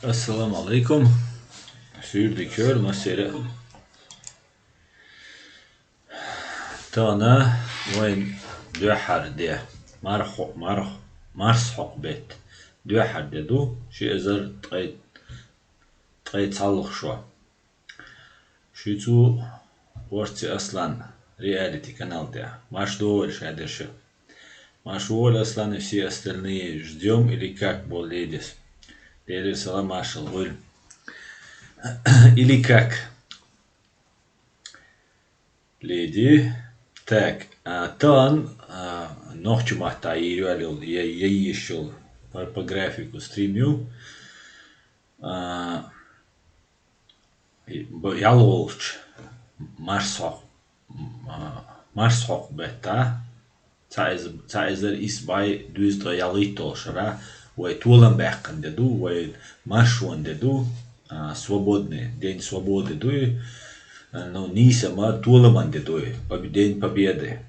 Assalamu alaikum. Zuurd kör masere. Tana وين دوحر ده مارس حق بيت دوحر ده دو شي ازر تقيت صالح شو شي تو ورتي اصلا رياليتي канал ده маш дول шадер шо маш вол اصلا все остальные ждем или как бол ледис дели салам машал воль или как леди так тан ночью мата ирюалил я еще по графику стримю ялолч марсхок бета تعزر إس باي دوز ضياليتو شرا ويتولن بحقن ددو ومارشون ددو свободные день свободы дуй но ниса ма тулман дедуй день победы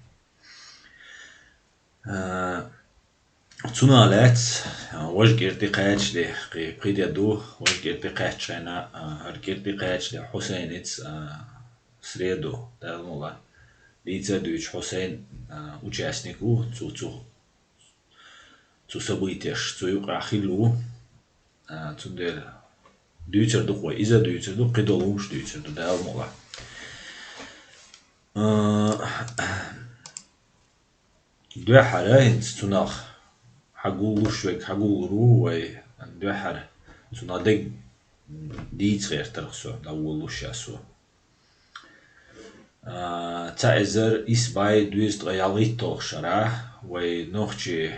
цуналец وش قرتي قاش لي قيد دو وش قرتي قاش أنا قرتي قاش لي حسين سريدو ده الموضوع Лица Дюч Хусейн участнику цу события цу юқахилу цундер дүйцер дуқой иза дүйцер ду қидолумш дүйцер ду дал мола дуахара инс цунах хагулушвек хагулру вай дуахара цунадек дийцгертарсо дагулушасо تعزر إس باي دوز غياليتو شرا ونوخشي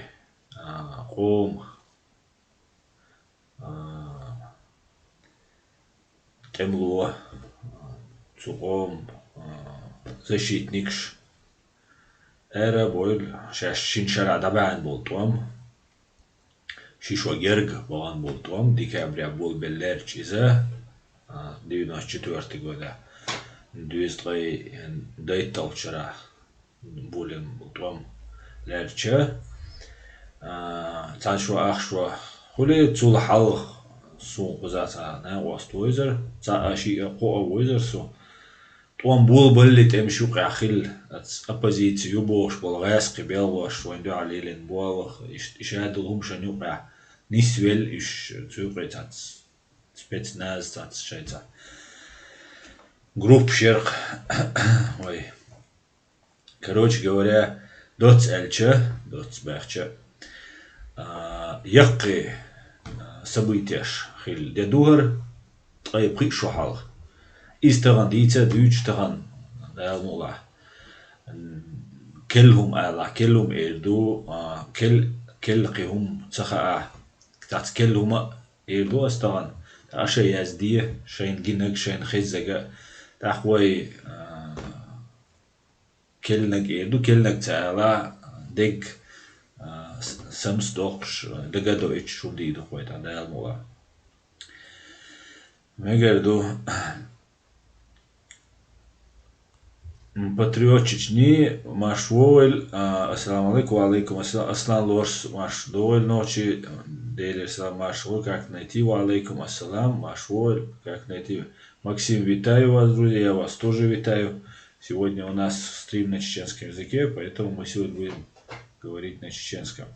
قوم تملو تقوم защитникш эра бойл шашин шара дабан болтуам шишо герг болан болтуам декабря бол беллер чиза 94 года دویستای دیتا چرا بولم بودم لرچه تانشوا آخشوا خلی طول حال سو قزاتا نه واستویزر تا اشی قو ویزر سو توام بول تمشو قاخل اپوزیسیو باش بالغاس قبل باش وندو عليلن بول اشهادهم شنو قا نسويل اش تسوقي تات спецназ تات شيتا групп шерх ой короче говоря доц эльча доц бахча яқи событияш хил дедугар тай пришухал истаган дица дүйч таган далмула كلهم على كلهم إردو كلهم تخاء تات كلهم إردو استغن عشان يزديه شين جنك شين خزجة تحوي كلنك إردو كلنك تعالى دق سمستوقش دقدو إيش شو دي دخوي تعالى الموضوع ما قردو Патриотични маш войл ассаламу алейкум алейкум ассалам лорс маш дойл ночи дели салам маш войл как найти алейкум ассалам маш войл как найти Максим витаю вас друзья я вас тоже витаю сегодня у нас стрим на чеченском языке поэтому мы сегодня будем говорить на чеченском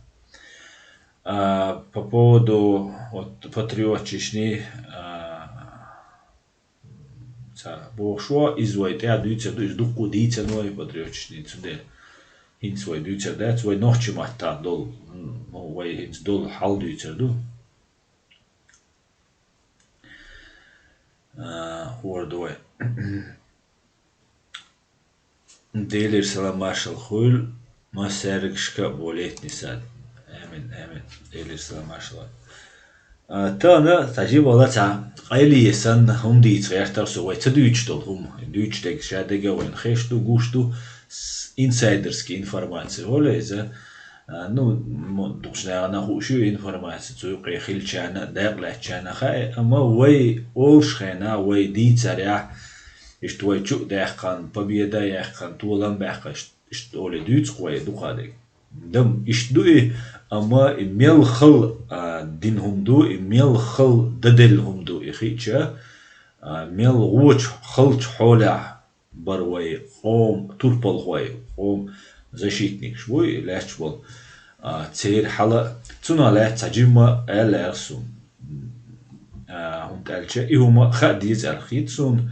по поводу вот патриотични Бошо извой те дүйцер дүйс дуку дийцер ной патриотични цуде хин свой дүйцер да свой нохчи матта дол вой хин дол хал дүйцер ду хордой делер салам машал хуйл масергшка болетни сад амин делер салам машал تانا تجيب ولا تا قيلي يسن هم دي تغيرتر سوى تدويش دول هم دويش تك شادقة وين خيشتو قوشتو инсайдерские информации ولا إذا ну دوشنا أنا خوشو информация تسوق خيلشانا داقلاتشانا خاي أما وي أوش خينا وي دي تريع اشتوي شو داقان победа يقان طولان بحق اشتولي دويش قوي دوقادك دم اشدوي اما ميل خل دين همدو ميل خل ددل همدو اخيتشا ميل غوش خلش حولا بروي قوم توربل هوي قوم защитник شوي لاش بول تير حلا تنا لا تجمع الارسون هم تالشا يهما خديز الخيتسون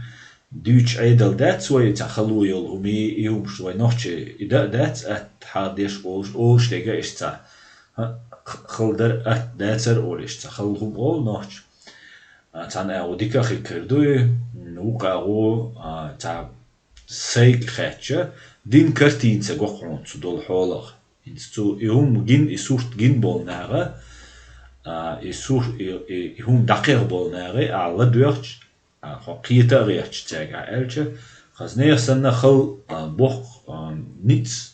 دوتش ايدل دات سوي تخلو يول همي يهم شوي نوتشي اذا دات ات حاديش اوش تيجا اشتا خلدر ات داتر اولش تخلهم اول نوتش تان اوديكا خي كردوي نوقعو تا سيك خاتشا دين كرتين سقوقون سدول حولغ انستو يهم جين يسورت جين بولناغا يهم دقيق بولناغي على دوغش قيتا غيرش تاقع الچه خزنير سنة خل بوخ نيتس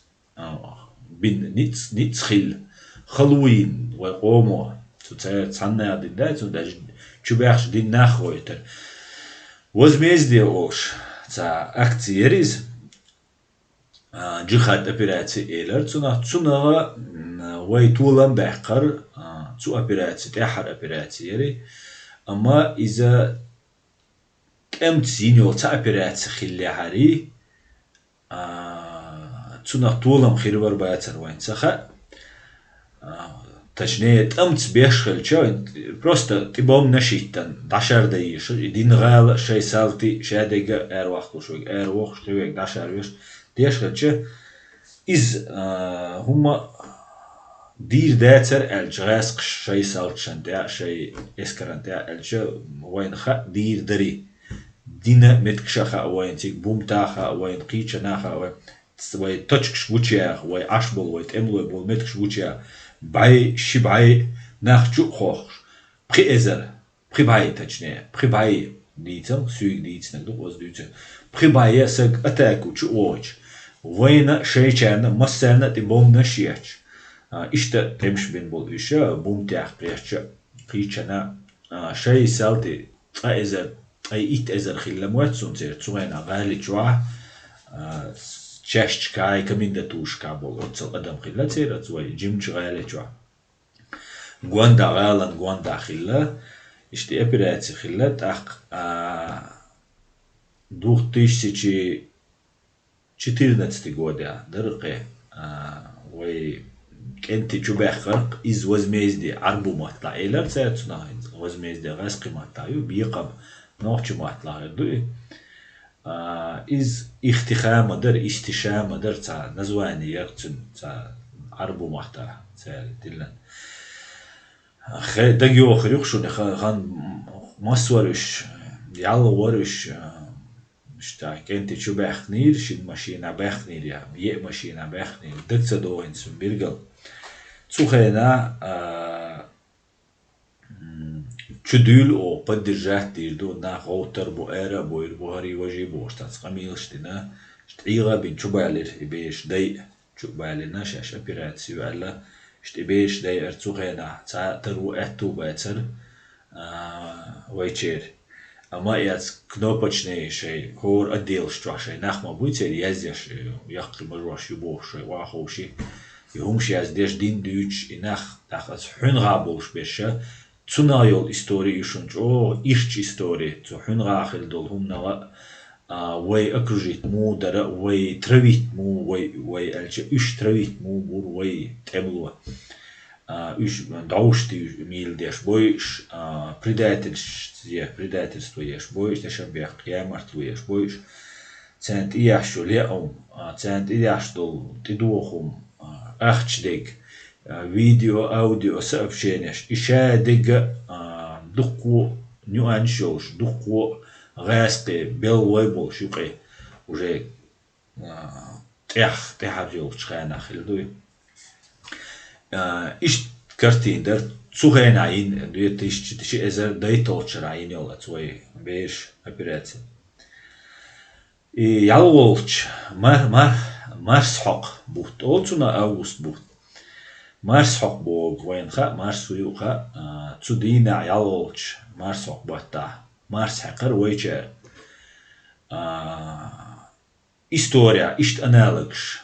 بين نيتس خل خلوين وقومو تسنة دين دايت وداج چوباخش دين ناخويتر وزميز دي اوش تا اكتيريز جخات операции эйлер цуна ويتولن بحقر цу операции تحر операции اما اذا كم تزينيو تا операции خلي هاري цуна тулам خيربر بايتر وين سخا точнее там бешхел чё просто тибом нашитан дашар даиш дин гал шей салти шадега эрвах шуйг дашар веш дешхел чё из хума دير داتر الجغاس شي سالتشن تا شي اسكران تا الجو وين خا دير دري دينا متكشخا وين تيك بومتاخا وين قيچناخا وين توچكش وچيا وين اشبول وين املو بول متكش وچيا باي شباي ناخچو خوخ بري ازر بري باي تچنه بري باي ديتم سويق ديتس نقدو اوز ديتم بري باي سك اتاكو چو اوج وين شي چان مسنا دي بوم نشياچ işte demiş ben bol işe bum taqqiyacha qichana shay salti ezer ay it ezer khillamwat sunzer tsugena gali chwa chashchkai kaminda tushka bol otsal adam khillatsera tsway jimch gali chwa gwanda galan gwanda khilla işte operasiya khillat aq 2014 года дырqe way كنت جباه خرق إز وزميزدي عربو مطلع إيلر سيرتنا وزميزدي غاسقي مطلع بيقب نوعش مطلع يردوي إز اختخام در استشام در تا نزواني يرتن تا عربو مطلع سير دلن خي دقيو خريقشون خان مصورش يعلو ورش شتا كنت جباه خنير شين ماشينا باخنير يا بيه ماشينا باخنير دكتا دوين سن بيرقل Цухена чудул о поддержать дирду на хоутер бо эра бо ирбуари вожи бо штац камилштина штига бин чубалер ибеш дай чубалена шаш операцию alla штибеш дай эрцухена та теру эту бетер вайчер ама яц кнопочный шей хор отдел штрашей нахма буйцер яздяш яқи мажваш юбош вахоши يهمشي از ديش دين دوش إنخ تاخذ حن غابوش بشه تنايل إستوري يشونج أو إيش إستوري تو حن غاخل دول هم نوا وي أكرجيت مو درا وي ترويت مو وي ألش إيش ترويت مو بور وي تعملوا إيش دعوشتي ميل ديش بويش предательство يش بويش تشبه قيامة ويش بويش تانت إياشو ليهم تانت إياشو تدوخهم أخشدك فيديو أوديو сообщения إشادق دقو نيوانشوش دقو غاسقي بيل ويبول شوقي وجي تحرجو تشخانا خلدوي إيش كرتين در تسوغين عين دوية تشي إزر دايتوتشر عين يولا توي بيش أبيراتي يالولش مارس حق بوت أولتنا أوغست بوت مارس حق بوغ وين خا مارس ويوخا تسودينا يالولش مارس حق بوتا مارس حقر ويچر история ишт аналогш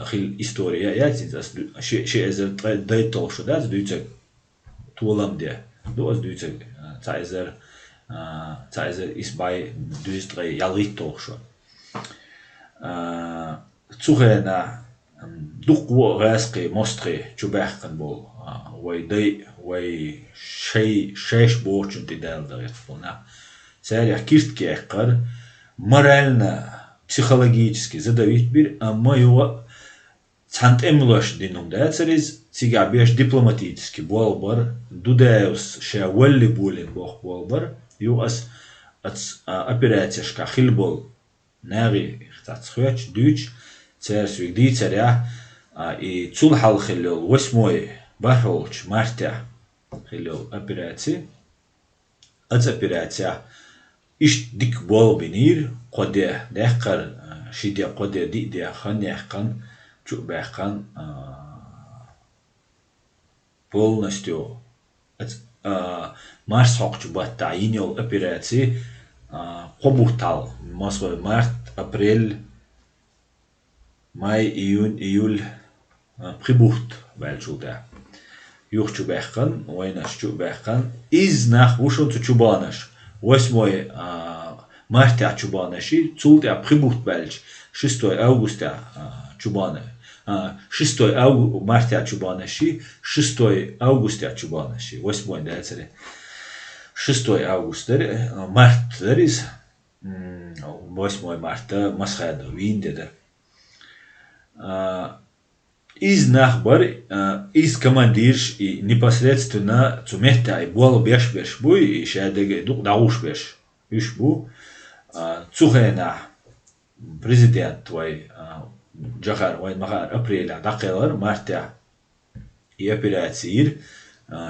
خيل история яцин зас шезер дайтол шуда дүйцек туолам де дуаз дүйцек цайзер исбай дүйстрей ялритол шо цухена дуқво раски мостри чубахкан бол вай шеш борчун тидалдер фона царя кирткеккар морально психологически задавить бир amma его цантемлош динумда царис цигабеш дипломатически болбар дудеус ша welli булин бох болбар юас операциашка хилбол наги хтацхвяч дүйч церсвиг ди царя и цулхал хилол восьмой бахолч мартя хилол операции операция иш дик бол бинир قد دهقر شيدي قد دي خان يحقن شو بيحقن полностью марс хоқчу бат тайинил операции қобухтал Москва март апрель май июль прибухт вальчулда юхчу бэхкан ойнашчу бэхкан из нах вушун чубанаш 8 марта чубанаши цултя прибухт бэлч 6 августа чубана 6 марта чубанаши 6 августа чубанаши 8 децаре 6 августа март дерис 8 марта масхада виндеда из нахбар из командирш и непосредственно цумехта и бол беш буй и шадеге дауш беш ишбу цухена президент твой Джахар вай махар апреля дақелар марта и операциир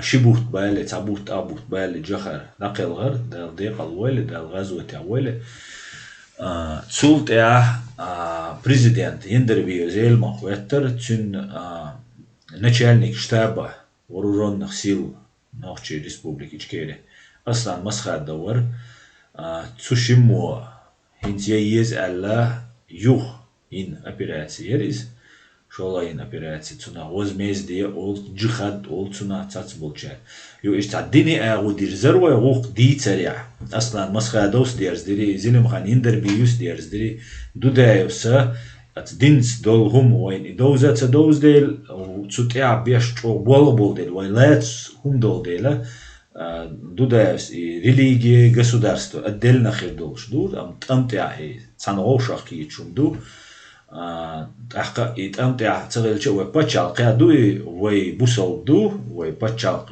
шибухт байле цабухт абухт байле Джахар дақелар дал деқал вайле дал газуэте вайле цултя президент интервью зельмах веттер цун начальник штаба вооруженных сил Нохчи Республики Ичкерия Аслан Масхадовар цушимо хинтия ез алла юх ин операциерис шола ин операция цуна возмездие ол джихад ол цуна цац болча ю иштаддини агу дирзерва гук дицаря Аслан Масхадовс дерздири зилимхан интервьюс дерздири дудаевса динс долгум вайн идоузаца доуздел цутя беш болдел вайлац хумдолдела дудаевс и религия государство отдельно хирдолш ду тамтяхи цаноушахки чумду ахка и тамтя царелче вай пачал кадуи вай бусолду вай пачал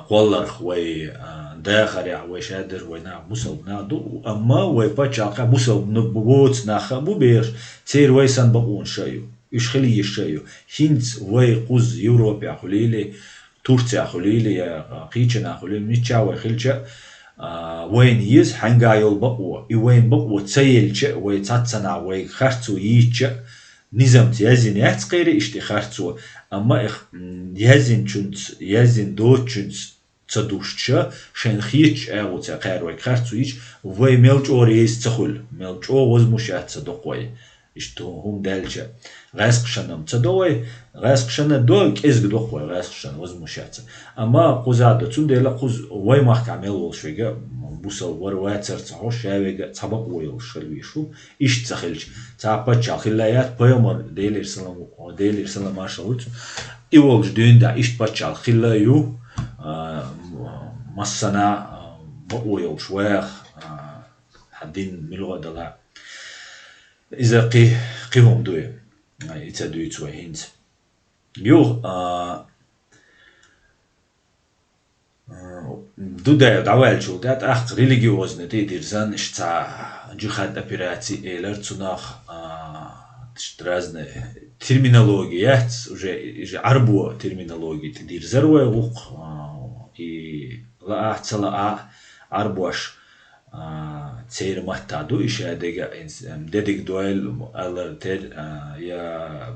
قولر وي داخل وي شادر وي نا بوسل نادو اما وي باتشاقا بوسل نبوت ناخا بوبير تير وي سان بقون شايو ايش خلي شايو هينز وي قوز يوروبيا خليلي تركيا خليلي قيچنا خليلي ميتشا وي خلچا وين يز حنغايل بقوا اي وين بقوا تسيلچ وي تاتسنا وي خرتو ييچ نظام يزين يحتقيري اشتي خرتو اما يزين چونس يزين دو چونس تصدوشچا شن خيچ اغوتا قاروي خرتو يچ وي ملچو ريس تخول ملچو وزموشات صدقوي اشتو هم دالچا غاسقشنم تصدوي غاسقشنا دو كيزغ دوقوي غاسقشن وزموشات اما قوزادو تندلا قوز وي محكمل ولشيغا بوسل وروايتر تصحو شاويغا صبق ويل شلويشو ايش تخلج تابچا خلايات بيومر ديلير سلام مارشالوت ايولج دوندا ايش بچا خلايو مسنا بويل شويخ حدين ملغه دلا اذا قيهم دوي يتدوي توهينز يو دودا دعوال شو دات أخ ريليجيوزن تيديرزان إشتا جخاد أبيراتي إيلر تناخ تشترازن терминологият уже арбу терминологии тидирзерве ук и ла цала арбуаш цейрматтаду ишадега дедик дуэл алар тер я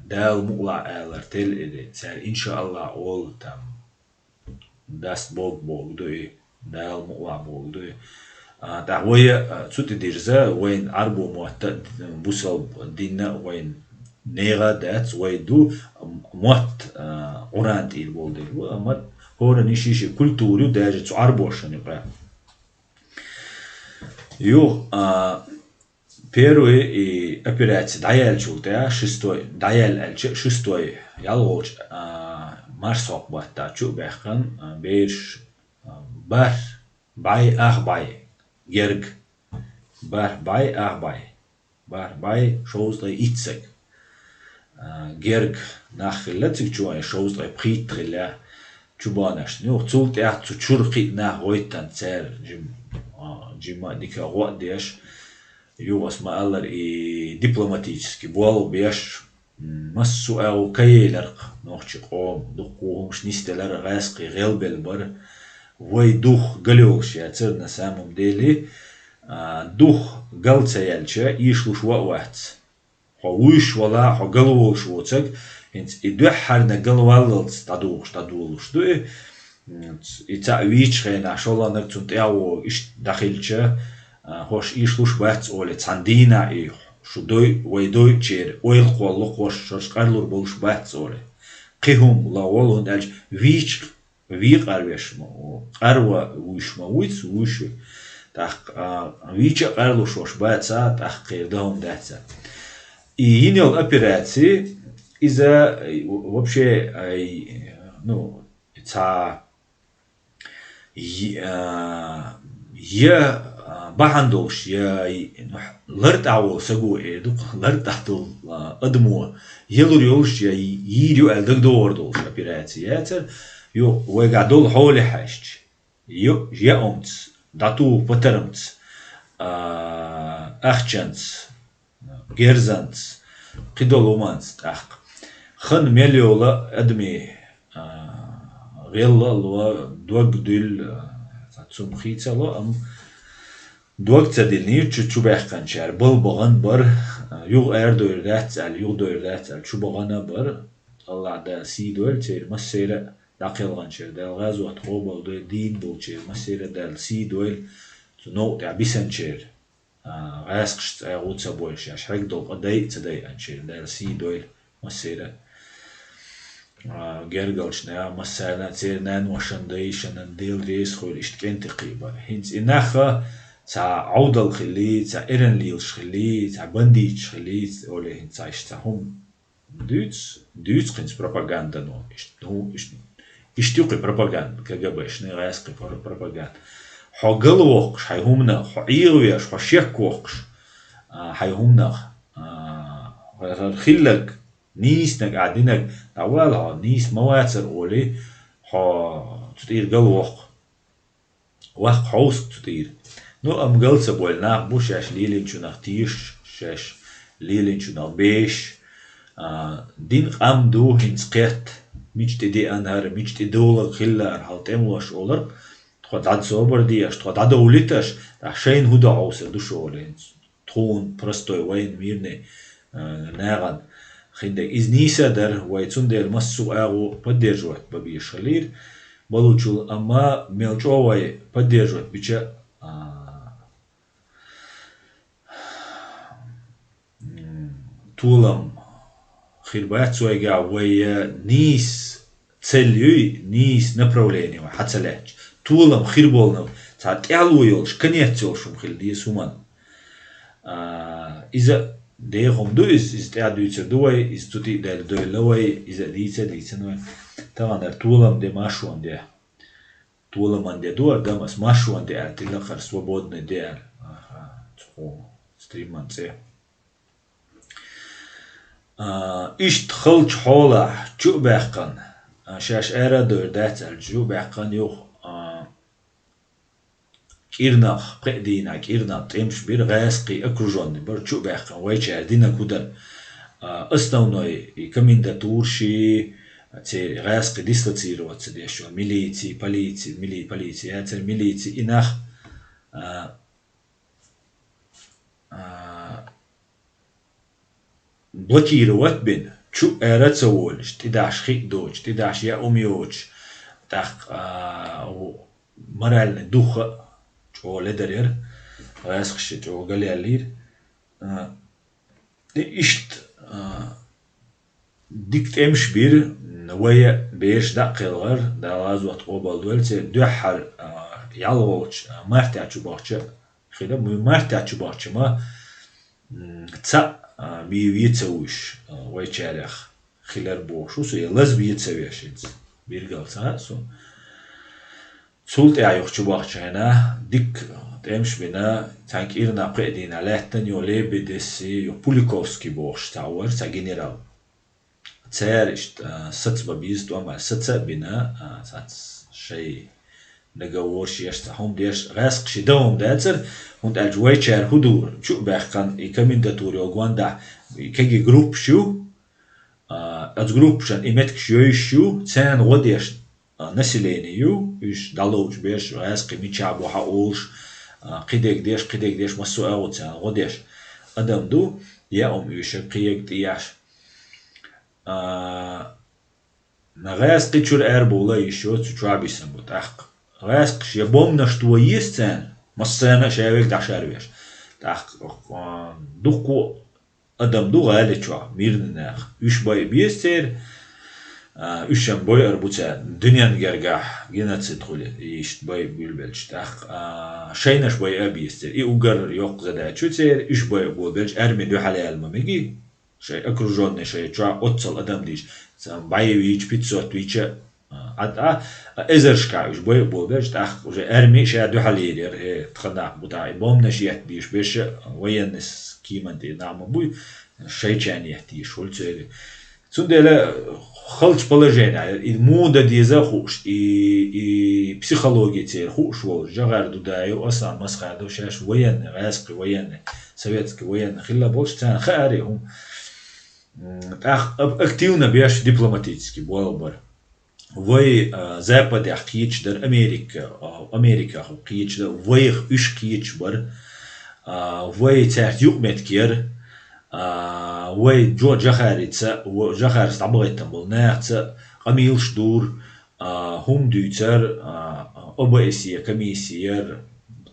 дал мула алар тел цер иншалла ол там даст бог дуй дал мула бог дуй تا ويا تسوتي ديرزا وين عربو موت بوسل دينا وين نيغا دات ويدو موت قران تيل بولدي ومت هون نيشيش كولتوري داجت عربوش نبقى يو первый операция даял чулта шестой даял алче шестой ялгоч марсок батта чу бэхан беш бар бай ах бай герг бар бай ах бай бар бай шоустай ицек герг нахлатик чуай шоустай притрила чубанаш ну цулт я цу чурқи на гойтан цер жима дика гот деш يوغس ما الله دبلوماتيسكي بوالو بيش مسو او كيلرق نوخشي قوم دقوهم شنيستلر غاسقي غيلبل بر وي دوخ غليوغش ياترنا سامم ديلي دوخ غلطة يالشا يشلوش وقوات ووش ولا حو غلوغش ووتك انت ادو حرنا غلواللت تدولش دوي اتا ويش خينا شولا نكتون تياو اش داخلشا خوش يشلوش وقت أولي تاندينا إيه شو دوي ويدوي تشير ويل قوالو خوش شرش قرلور بولش وقت أولي قيهم لا والون ألج ويش ويق أرويش ما أروى ويش ما ويش تاخ ويش قرلو شوش وقت ساعة تاخ قيردهم دهتا ييني الأوبراتي إذا вообще ну تا بحندوش يا لرت عو سجو إدو لرت عتو أدمو يلور يولش يا يريو ألدك دور دولش أبيراتياتر يو وقعدول حول حشت يو يا أمت داتو بترمت أخشنت جرزنت قدولومانت أخ خن مليولا أدمي غيلا لو دوق دل تسوم خيتة لا أم دوق تدلني شو بيحكن شعر بل بغن بر يو دوير ذات يو دوير ذات شو بغنا بر الله ده سي دول تير مسيرة داخل غنشر ده الغاز وتقوبل ده دين بولشير مسيرة ده سي دول تنو تعبيسن شير غاسقش تعود سبويش عش حق دول قداي تداي أنشير ده سي دول مسيرة جرجلش نعم مسألة تير نان وشنديش نديل ريس خول إشتكنت قيبة هنز إنها تا عودة الخلي تا إيرن ليلش خلي تا بنديش خلي ولا هنز عشتهم دوتس خنز بروباغندا نو إشتوقي بروباغندا كجبش نغاسقي بروباغندا حقل وقش حيهمنا حيرويش حشيك وقش حيهمنا خلك نيسنك قاعدينك أولها نيس مواتر أولي تطير قل وق حوس تطير نو أم قل سبول ناق بوش عش ليلين شو نختيش شاش ليلين شو نغبيش دين قام دو هنس قيت ميج تدي أنهار ميج تدولك خلا أرحل تموش أولر تخد عد صوبر ديش تخد عد أوليتش عشان هدا عوصر دو شولين تخون برستوي وين ميرني ناغن خندق إز نيسا در ويتون در مسو آغو поддерживать ببيش خلير بلوچول أما ملچووي поддерживать بيچا طولم خيربات سويقا ويا نيس целью نيس направление حتى لاج طولم خيربولنا تعال تعلو يولش كنيت يولشم خيل دي سومان إذا ديهم دو إز تعدويتر دوي إز توتي دال دوي لوي إز ديتر نوي طبعا در طولم دي ماشوان دي طولم دي دور دامس ماشوان دي ارتلاخر свободный دي ستريمان سي إشت خلج حولا جو باقن شاش ارا دور دات الجو باقن يوخ كيرناخ قدينا كيرنا تيمش بير غاسقي أكروجون برشو باقن ويجي عدينا كودر أستونوي كمينداتور شي تي غاسقي ديسلتير واتسديشو ميليتي باليتي هاتر ميليتي إناخ بلوكيروات بين شو ارا تسولش تداش خيك دوج تداش يا أميوج تاخ مرال دوخة o lederer غاسقش o galyalir İşte dikt emş bir ويا بيش دقيقة دلواز وقت قبل دولت دحر يالوش مرتع شباخش خيدا مرتع شباخش ما تسا بيتسويش ويتشارخ خلال بوشو سو لز بيتسويش بيرجال سو سولت يعيق شباخش هنا ديك تمش بنا تانك إيرنا قيدين لاتن يولي بدسي يو بوليكوفسكي بوش تاور تا جنرال تسير ست ببيز دوما ست بنا سات شيء نجاورش يشتهم ديش غاسق شي دوم داتر هند الجويتشر هدور شو بيحكن يكمن داتور يوغوان دا كيجي جروب شو از جروب شان إيمتك شو تسان غديش نسليني يو إيش دالوش بيش غاسق ميتشاب وحا أولش قيدك ديش مسو أغو تسان غديش أدم دو يا إيش قيك دياش نغاس قيتشور أربولا يشوت شعبي سنبوت أخ غاس قش يبوم نشتو يستان مصانا شاويك دعشارويش أخ دوكو أدم دو غالي شوا ميرناخ إيش باي بيستير إيش باي أربوتان دنيا نجرجح جينا تدخل إيش باي بيلبلش أخ شيناش باي أبيستير إيه أوجر يوق زاد شو تير إيش باي بيلبلش أرمي دو حالي المميجي شيء أكرجوني شيء شوا أتصل أدم ديش سام باي ويش بيتزا تويتشا عاد إزرشكا إيش باي بولبرج تأخ وجا أرمي شيء دو حليلير تخدع بتاعي بوم نشيت بيش بيش وينس كيمان دي نعم بوي شيء كان يحتيش شو تسيري سندلا خلش بلاجينا المودة ديزا خوش بسيخولوجيا تير خوش وول جغار دو دايو أصلا مسخة دو شاش وين غاسق وين سويتك وين خلا بولش تان خاريهم активно бьешь дипломатически болбар. Вы Запад ахкич дар Америка ахкич дар вы их ишкич бар. Вы царь юкметкер. Вы джо жахарица жахарс табайтан бол нахца камил шдур хум дүйцер ОБСЕ комиссиер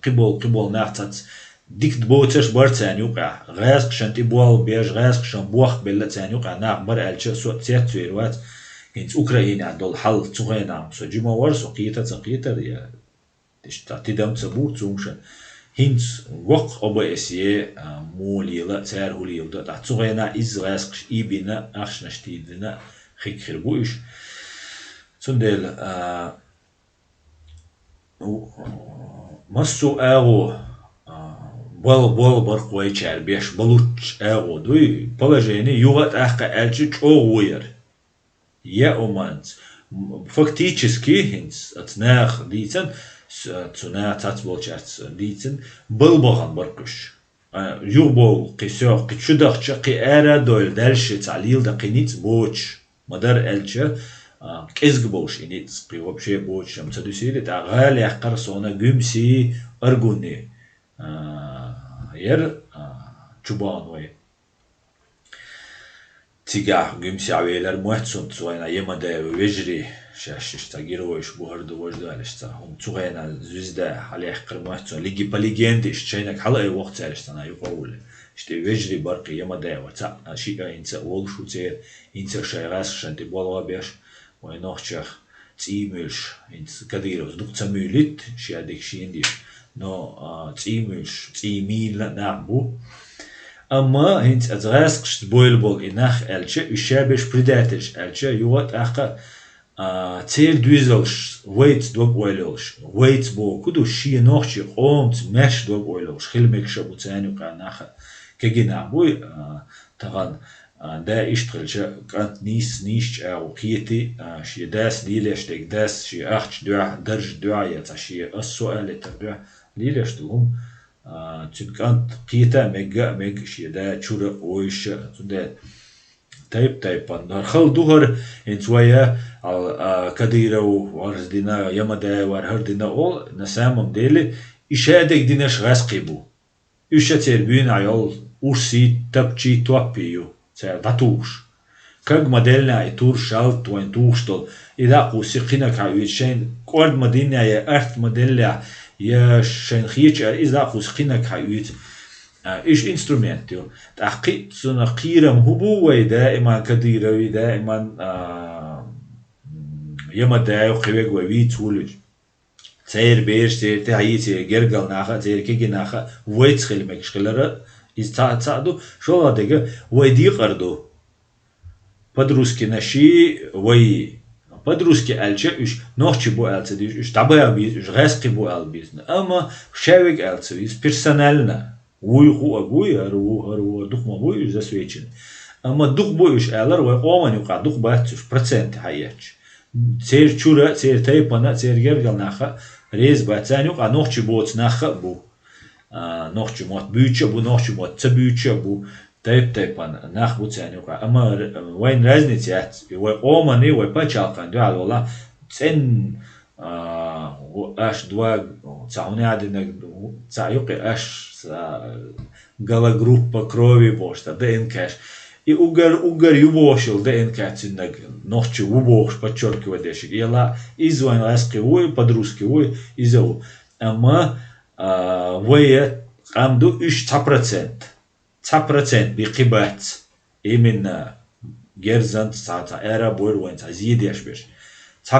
قبول نахцац ديك بوتش برتان يوقع غاز قشان تبوال بيج غاز قشان بوخ بلتان يوقع ناق بر الش سو تيات سويروات هنت اوكراينا دول حل تغينا سو جيما ورس قيتا يا تشتا تدم تبو تونشن هنت وق OBSE مولي لا تار هولي دا تغينا از غاز قش ايبينا اخش نشتيدنا خيك خربوش سندل مسو اغو بول برقوي چار بيش بلوچ اغو دوي положение югат ахка элчи чоуер я омант фактически хинс атнах дитен цуна татболчарц дитен болбоган баркуш юбол قيسو قيچودخچ قي ара дойл дальше تعليل да قينيت боч мадар элчи قيزگ бош инит قي вообще боч ам цадусили да غالي احقر сона гүмси аргуни ير جبان وي تيجا جمسي عويلر موحتسون تسوينا يما دا ويجري شاشش تاجيروش بوهردو وجدو علشتا هم تسوينا زوزدا على يحقر موحتسون ليجي باليجيند اشتينك حلقة وقت علشتنا يقول اشتي ويجري برقي يما دا وتا شيء انت اول شو تير انت شايغاس شانتي بولوا بيش وينوخشخ تيميلش انت كديروز دوك تميلت شي هذيك شي انديش نو تيميل نعبو أما هنت أتغاسقش بول إناخ ألشة يشابش بريداتش ألشة يوات أخا تيل دويزلش ويت دوغ ويلوش ويت بو كدو شي نوخشي قومت ماش دوغ ويلوش خلمك شابو تاني وقا ناخا كجي نعبو تغان دا اشتغلش كانت نيش أو قيتي شي داس ليلش ديك داس شي أخش دوع درج دوع يتا شي السؤال تبع ليلش دوم تنكانت قيتا ميج شي دا تشورا اويش تندا تايب نار خل دوهر انتويا كديرو ورزدينا يمدا ورهردينا اول نسامم ديلي اشادك ديناش غاسقيبو اشاتير بين عيال ورسي تبچي توابيو داتوش كاج مدلنا يتور شالت وين توشتل إذا قوسي قينك عويشين كورد مدينة يا أرث مدلنا يا شنخيج إذا خسخينك حيوت إيش إنسترومنتيو تحقيق سنة قيرم هو دائما كدير دائما يما دايو قوي قوي تولج تير بيش تير تهيتي جرجل ناخا تير كيجي ناخا ويت خلي مكشكلرا إستعدو شو هذا ويدي قردو بدروسكي نشي وي بدروسكي ألشة إيش نوحش بو ألشة ديش إيش تبايا بيز إيش غاسقي بو أل بيزنا أما شاويك ألشة إيش بيرسونالنا وي هو أبوي هرو دخما بوي إيش زسويتشن أما دخ بوي إيش ألر وقومان يقع دخ باتش برسنت حياتش تير شورا تير تايبنا تير جرجل ناخا ريز باتزان يقع نوحش بوت ناخا بو نوحش موت بيوتش بو نوحش موت تبيوتش بو تايب أنا ناخذ ثاني وقع أما وين رزنيتيات وقومني وبتشالقن دو على والله تن أش دوا تعوني عادنا تعيقي أش قال جروب كروي بوشتا ده إنكاش أوجر يبوشل ده إنكاش إنك نوحش وبوش بتشارك وديش يلا إزوين لاسقي وي بدروسكي وي إزو أما ويا عمدو 3% 9% بقيمة من جرزنت ساعة إيرا بور وين تزيد يشبش 9%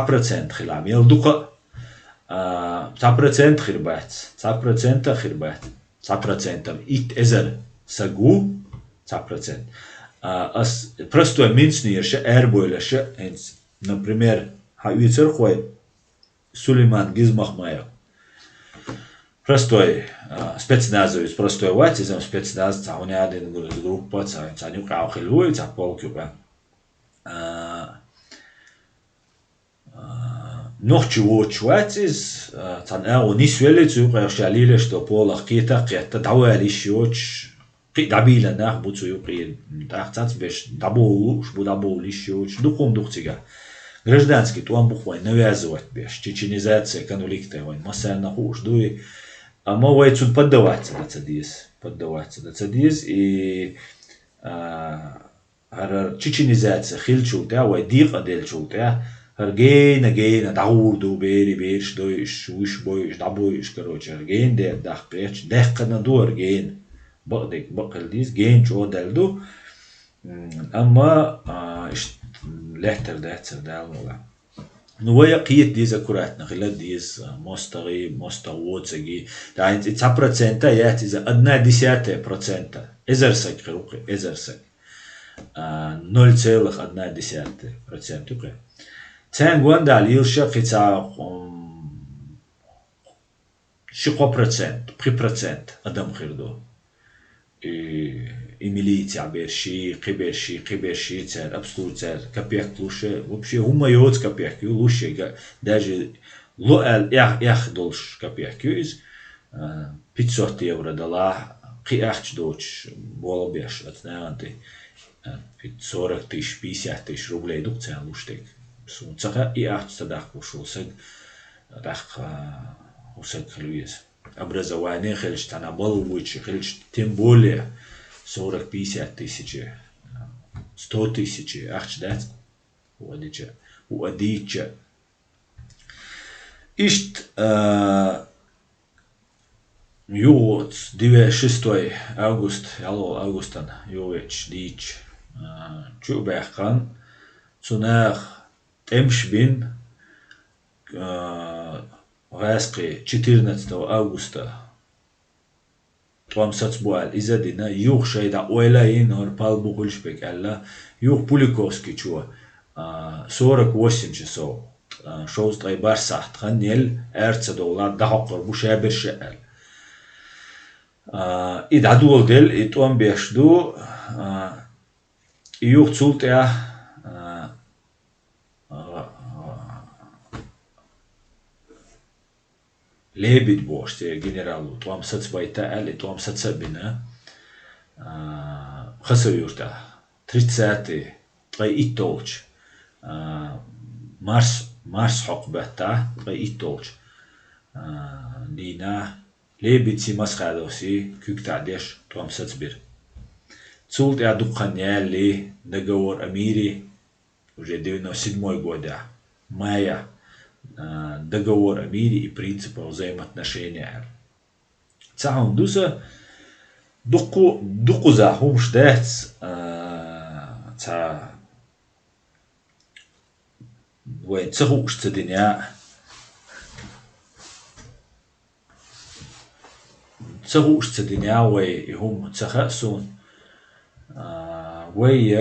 خلام يلدقة 9% خربات 9% خربات 9% إت إزر سجو 9% أس برستو منس نيرش إير بويلش إنس نبريمير هايوتر خوي سليمان جزمخ مايا Простой спецназовец, простой ватизм, спецназ, цауни один группа, цаню каухилуй, цаполкюба. Noch чего чватиз, цан нисвели цука шалиле, что полах кита, кита, давали щоч, дабила нах буцую при, так цац беш, дабоу, шбу дабоу лищоч, духом духтига. Гражданский туан бухвай навязывать беш, чеченизация конфликта, масса хуш дуй. Ама вайцун поддаваться до цадис и чеченизация хилчултя вай дик аделчултя гейна даур ду бери беш доиш уиш боиш дабоиш короче гейн де дах беш дехкана дуар гейн багдик бакалдис гейн чо делду ама лехтер децер далмула Ну, я қиет дез аккуратно, хилад дез мостоводзаги. Да, 9% я тиза 0,1%. Эзерсак хируки, эзерсак. 0,1%. Тен гуандал илша қица шиқо процент, 3% адам хирду. И милиция берши, қиберши, царь, абскурцар, копеек лучше. Вообще, умайот копеек, лучше, даже лоэл ях долж копеек из 500 евро дала, қиахч доч, было беш, отнянты 40 тысяч, 50 тысяч рублей дук царь лучше. Сумцаха и ахч садах ушулсаг, дах усаг хлюез. Образование хельш танабал лучше, хельш тем более 40-50 тысяч, 100 тысяч, ахч дать, уадича. Ишт юот 6 август, августан, ювеч дич, чубехкан, цунах темшбин, Васки 14 августа Том сацбуал изадина юх шайда ойлаин орпал бухульшбек алла юх Пуликовский чуа 48 часов шоу стройбар сахтхан нел $1 дахокор бушабер шаал и дадул дел и том бешду юх цултя ليبيد بوش جنرالو توام ساتس بايتا اللي توام ساتس بنا خسر يورتا 30 طي إيتولش مارس حقبتا طي إيتولش دينا ليبيد سي مسخادوسي كوك تعديش توام ساتس بير تسولت يا دقان يالي نجور أميري وجدينا 7 جودا مايا договор о мире и принципы взаимоотношения. Цахун дуса дуку захум ждать ца вой цаху штадиня цаху штадиня вой и хум цахасун вой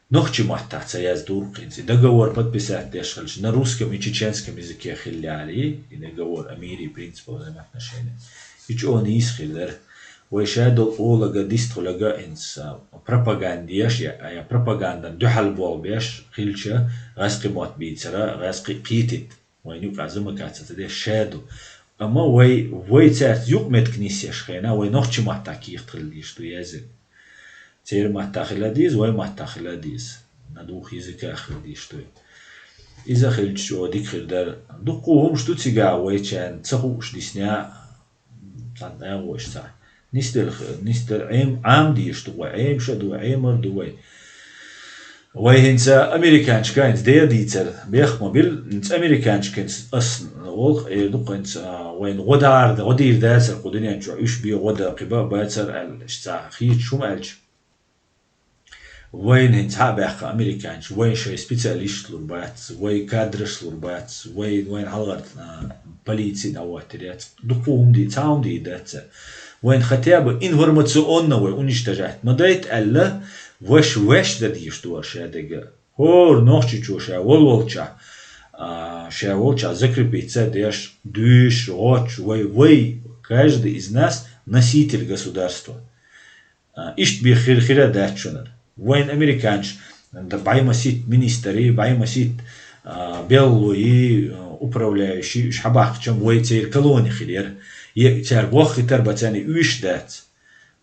нохчи махтаца я с дуркинзи. Договор подписать дешхальш на русском и чеченском языке хилляли и договор о мире и принципах взаимоотношений. И что он исхилер? ويشادل أولاga ديستولاga إنس пропагандيش يا пропаганда دحل بولبيش خيلشة غاسقي موت بيتسرا غاسقي قيتت وين يقع زمكات تدي شادو أما وي تات يقمت كنيسيش خينا وي نوختش ما تاكي يختليش تو يازل تير ما تاخلاديز وي ما تاخلاديز ندوخ يزك أخلاديش تو إذا خيلش وديك خير دار دقوهم شتو تيجا وي كان تسخوش ديسنيا صدق وش صح نستر عام ديش تو عام شدو عامر دوي وي هنسا أمريكانش كاينز ديتر بيخ موبيل نس أمريكانش كاينز أصلا والق يدق إنس وين غدير داسر قدني أنشوا إيش بي غدا قبا باتر الشتاع خيط شو مالش وين هنس هابخ أمريكانش وين شيء سبيشاليست لوربات وين كادرش لوربات وين حلقة полиции دواتريات دقوهم دي تاون دي داتر وين ختيابه информационно уничтожать. Но дает Аллах وش داديش دور شادق هور نوخشي چو شاولولچا شاولچا закрепиться деш душ роч вы каждый из нас носитель государства. Ишт би хира датчунер. Войн американч да баймасит министри баймасит беллуи управляющий шабах чем вой цер колония хилер يكتر وقت تربتني ويش دات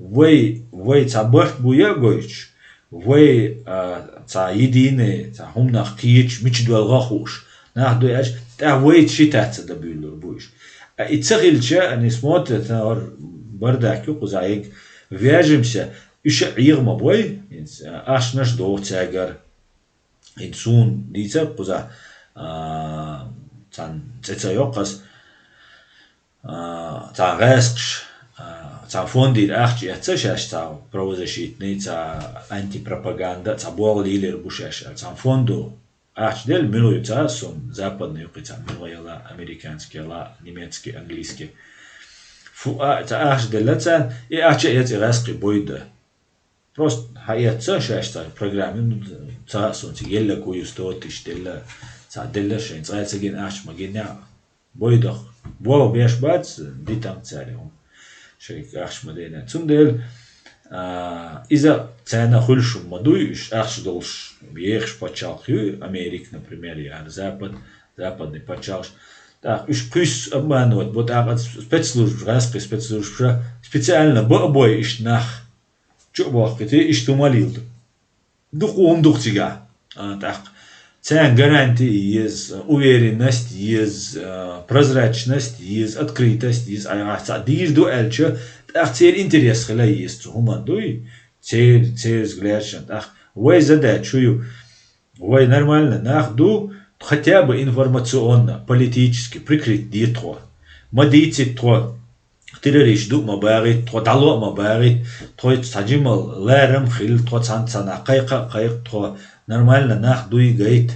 وي تابخت بويا goich وي تا يدينه تا هم نخيش مش دول غاخوش ناخدو اش تا وي شتات دا بيلور بوش اتسغلچا ان سموت تار برداكو قزايق فياجمسا اش عيغما بوي اشنش دو تاغر انسون ديتا قزا تان تتايوقس تا غاسقش تا فوندي اخش يتساش تا правозащитный تا антипропаганда та бол лилер бушаш та фонду اخش дел милую та сум западный юқита милуяла американский ла немецкий английский та اخش делата и ач яти غاسقي бойда просто хаятсаш та программе та сум يلا كويس توتش دل تا دلش انصايتسген اخش магиня бойда بوا بيش باتس ديتام تسالهم شريك أخش مدينة تندل إذا تانا خلش مدويش أخش دولش بيخش باتشالخيو أمريك например يعني западный патчалш так уж пусть обманывать вот спецслужб разные спецслужбы специально бой ищ нах что бог ты ищ тумалил дух тига так цен гарантии есть, уверенность есть, прозрачность есть, открытость есть, а дир до эльча, так цер интерес хла есть, хума дуй, цер взгляд, так, вой задачу, вой нормально, нах ду, хотя бы информационно, политически прикрыть дитро, мадити то, террорист ду мабарит, то дало мабарит, то саджимал лерем хил, то цанцана, кайк, то нормально нах дуй гайт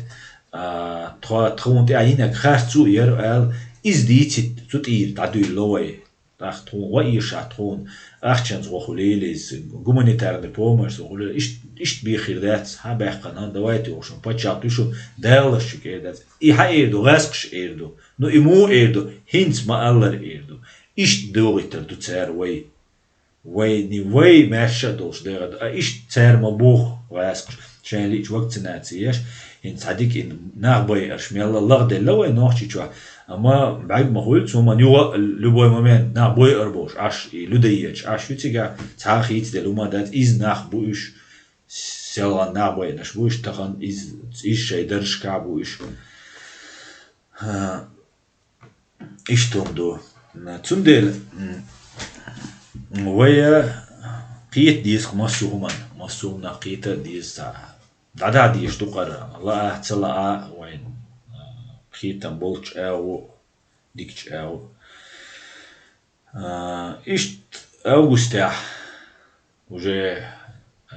тхунти аина харцу ер ал издичит тут ир тадуй лой тах тхун ва иша тхун ахчанс вохулелис гуманитарный помощь вохулел ишт би хирдат хабах канан давайте ошон пачак тушу далаш кедат и хаирду гасқш ирду но иму ирду хинц ма аллар ирду ишт догитер ду цер вай ни вай маша долш дерад ишт цер ма бух гасқш شان ليش وقت ناتيش إن صديق إن نعبي أشمل الله ده لو إن أختي شو أما بعد ما قلت ثم نيو لبوي ممن نعبي أربوش عش لديش عش يتيجا تاخيت ده لما ده إز نعبوش سلا نعبي نشبوش تخن إز شيء درش كعبوش إيش تمدو تمدل ويا قيت ديس مسوما نقيت ديس دعدا ديش دقرة الله تلا وين خيتم بولش أو ديكش أو إيش أوغستا وجه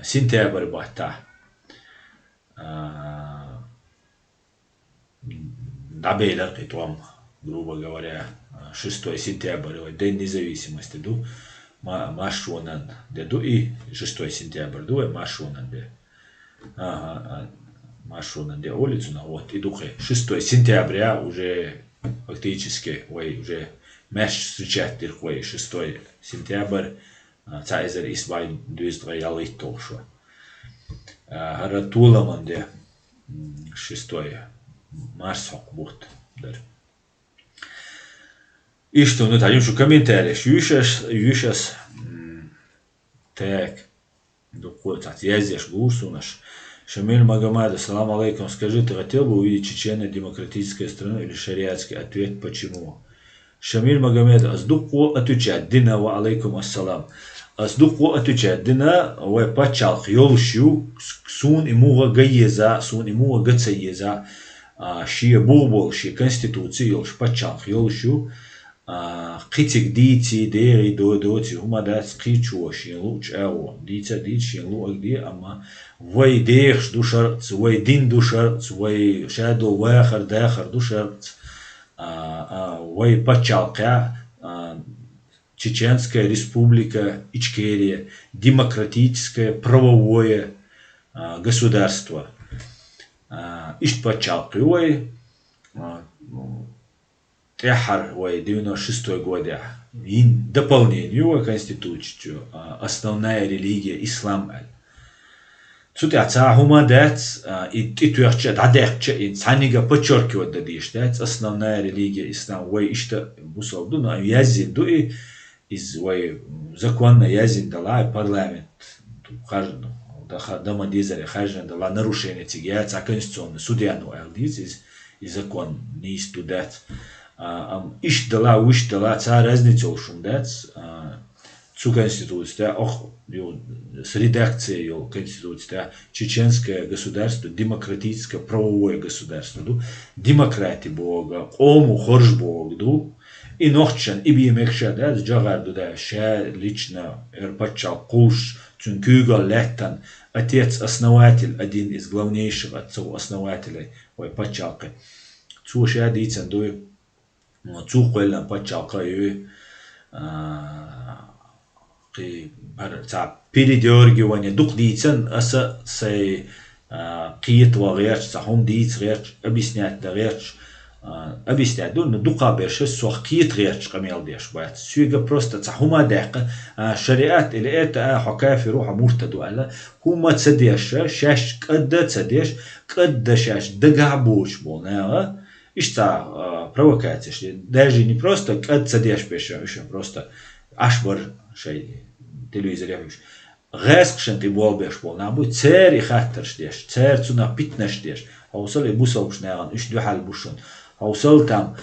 سنتابر بحتا дабейлер қитвам грубо говоря 6 сентября день независимости ду машонан деду и 6 сентября ду машонан де машонан де улицу на вот и духе 6 сентября уже фактически уже меш встречать тирхой 6 сентябрь цайзер исбай 200 ялит толшо Харатуламан де 6 марс бухт дер. И что, ну там еще комментарии, юшас, так, докот, отъездишь гурсу наш. Шамиль Магомед, ассалам алейкум, скажи, ты хотел бы увидеть Чечению демократическую страну или шариатский? Ответ, почему? Шамиль Магомед, аздуку отвечает, дина ва алейкум ассалам. Аздуку отвечает, дина ва пачалх, йолшю, сун имуга гаеза, сун имуга гацаеза, шия булбол, шия конституции, йолш пачалх, йолшю, قيتك ديتي ديري دوتي هما دات قيتشو شينلو تشاو ديتا ديت شينلو اكدي اما وي ديخش دو شرط وي دين دو شرط وي شادو واخر داخر دو شرط وي باتشالقا Чеченская республика Ичкерия, демократическое правовое государство. Ишт пачалкой Техар, 96 года, in дополнению Конституцию, основная религия ислам. Цуте отца хумадет, и туяче дадехче, и цанига подчеркивает дадиштец, основная религия ислам. Вой ишта бусалду, но язин дуи из вой законно язин дала парламент. Хажну, дома дизере хажну дала нарушение тигяца конституционный судьяну элдиз из закон не студент. Иш дала царь разница ушумдец цу конституция ох с редакцией конституция чеченское государство демократическое правовое государство ду демократия бога ому хорж бог ду и нохчан и биемекша да джагарду да ша лично эрпачал куш цункюга леттан отец основатель один из главнейших отцов основателей ой пачалка цу ша дицан ду цухуэлла пачалка ю передергивание дух дицан аса сей киет вареч сахум диц реч объяснять да реч объяснять ну духа берше сох киет реч камел деш бат сюга просто сахума дека шариат или это хакафи руха муртаду алла хума цадеш шаш قد цадеш قد шаш дагабуч болна Ишта провокация, даже не просто как цадеш пеше, еще просто ашбар шей телевизоре. Гаск ты болбеш бол, нам будет цер и хаттер штеш, цер цуна питна штеш. Хаусал и бусал шнаган, иш духал бушун. Хаусал там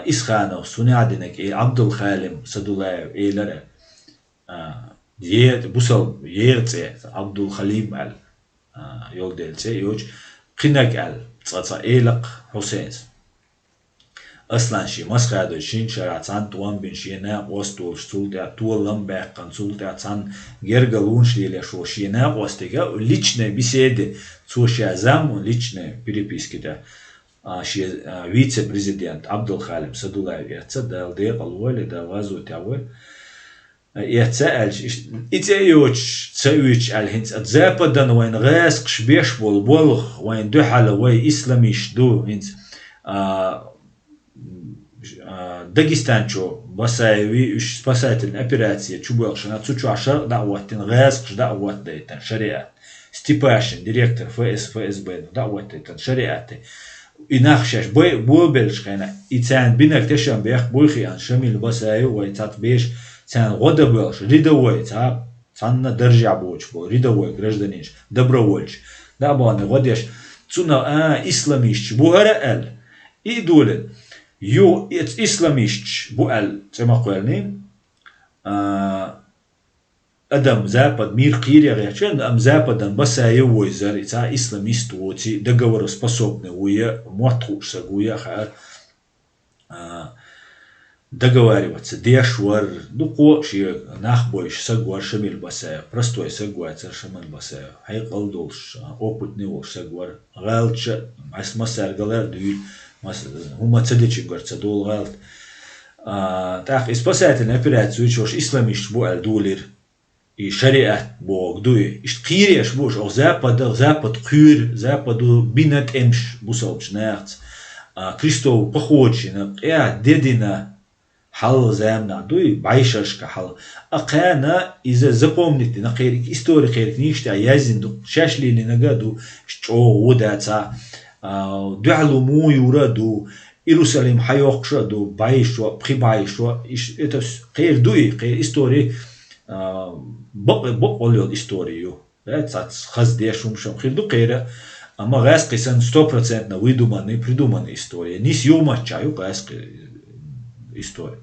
Исханов, Сунядинек и Абдул Халим Садулаев и ларе. Бусал ерце Абдул Халим ал йолдельце йоч кинак ал цаца элак Хусейнс. اصلا شي مسخه شين شرعتان توان بين شينا وستول شتولتا تولم باقن سولتاتان гергалун шлеле шо шина остега личные беседы цошя зам личные переписки да вице-президент Абдул Халим Садулаев яца дал деqalвали да вазу тавы яца аль итеюч цаюч аль хинц от западан вайн гаск шбеш бол вайн духала вай исламиш ду хинц Дагестанчо басаеви спасательная операция чубелшина цучуаша даваттин гаск дават дейтан шариат Степашин директор ФСБ дават дейтан шариат и нахшаш бой бобелшкана и цан бинак тешан бях бойхиан шамил басаеви вайтат беш цан годабелш рядовой цанна держа боч бо рядовой гражданин добровольч да баны годеш цуна исламиш бугара ал и долен Ю исламиш буал цемакуэлни Адам Запад мир кирячен, ам Западан басая войзар, и ца исламистуоти договороспособны уя моткуша гуя хар договариваться. Дешвар, ну коши нахбойш сагвар шамил басая, простой сагвар шамил басая. Хай қалдолш, опытный волш сагвар. Галча, масар галар дюл, хума цадичи горца дол галт. Так, и спасательная операция, учёшь исламист буал дулир. И шариат бог дуй. Ишт киреш буш, о запад кюр, западу бинат эмш бусалч нерц. Кристов походчина, дедина хал замна дуй, байшашка хал. Акана иза запомните, на херик историк херик ништа язинду, шашлини нагаду, что удаца, дуалу му юраду, Иерусалим хайокшаду, байшва, прибайшва, это хер дуй, хер истории, бок олил историю, да, цац хаздешум шам хирду хера, ама газ кисан 100% выдуманный, придуманная история, нис юма чаю газ история.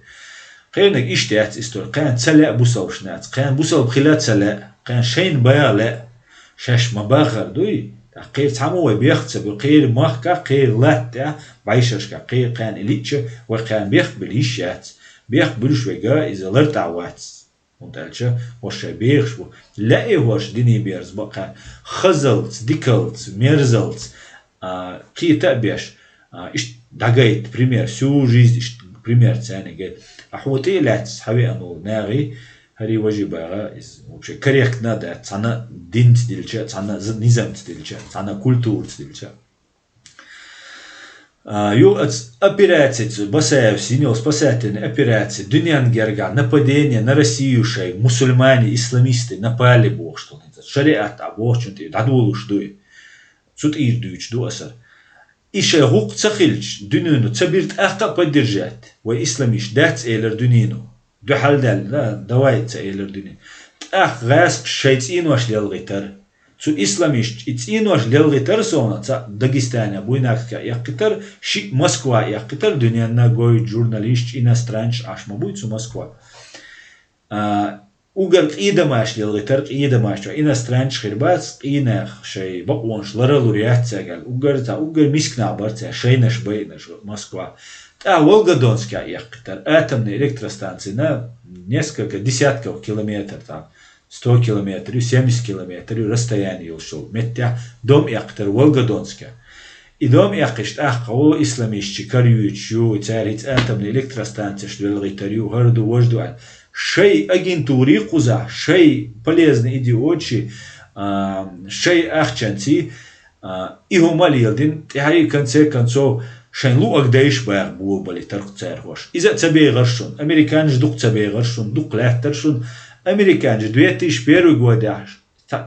Хернек иштяц история, кан цале бусавшнац, кан бусав хилат цале, кан шейн баяле, шаш мабахар дуй, قير تعمو بيختص بقير مخكا قير لاتة بعيششكا قير كان إليتش وكان بيخ باليشات بيخ بلوش وجا إذا لرتع واتس مونتالشة وش بيخش بو لا إيه وش ديني بيرز بقى خزلت ديكلت ميرزلت كي تأبيش إيش دقيت بريمير سو جيز إيش بريمير تاني قال أحوتي لاتس حبي أنو ناغي هري واجبها вообще корректно да цана дин дилча цана низам дилча цана культур дилча ю операция басаев синел спасательные операции дуньян герга нападение на Россию шей мусульмане исламисты напали бог что шариат абох чунти дадул ждуй суд ирдуч дуасар ише хук цахилч дунюну цабирт ахта поддержать во исламиш дац элер дунину دو حال دل لا دوايت سائلر دنيا غاس شيطين واش للغيتر سو اسلاميش اتين واش للغيتر سونا تا داغستان بويناك يقتر شي موسكوا يقتر دنيا ناغوي журналист иностранч аш мабуть су Москва угар идамаш лилغيتر идамаш иностранч хирбац инах шей баконш ларалуриатся гал угар мискна барца шейнаш бейнаш Москва Волгодонская яхтар, атомные электростанции на несколько десятков километров, там 100 километров, 70 километров расстояние ушел. Метя дом яхтар Волгодонская. И дом яхтар ахкау исламищи карючу, царить атомные электростанции, что велгитарю, городу вожду. Шей агентури куза, шей полезные идиотчи, шей ахчанцы, и гумалилдин, и в конце концов, شان لو أقديش بقى بول بالي ترك تارهوش إذا تبي غرشون أمريكان جدوق تبي غرشون دوق لا ترشون أمريكان جدويتيش بيرو جوداش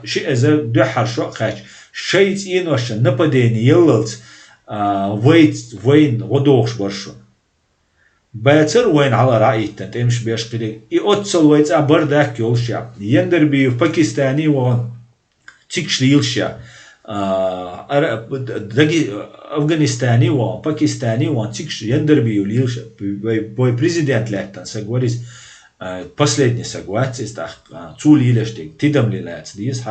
شيء إذا دحر شو قاش شيء إنوش نبديني يللت وين ودوخش برشون باتر وين على رأي تنتمش بيش قلي يأتصل ويت أبردك يولشيا يندر بيو باكستاني وان تيكش ليلشيا أفغانستاني وباكستاني وانتيكش يندر بيوليش بوي президент леттан сагварис последний сагватис так цули лештик тидам лилац дис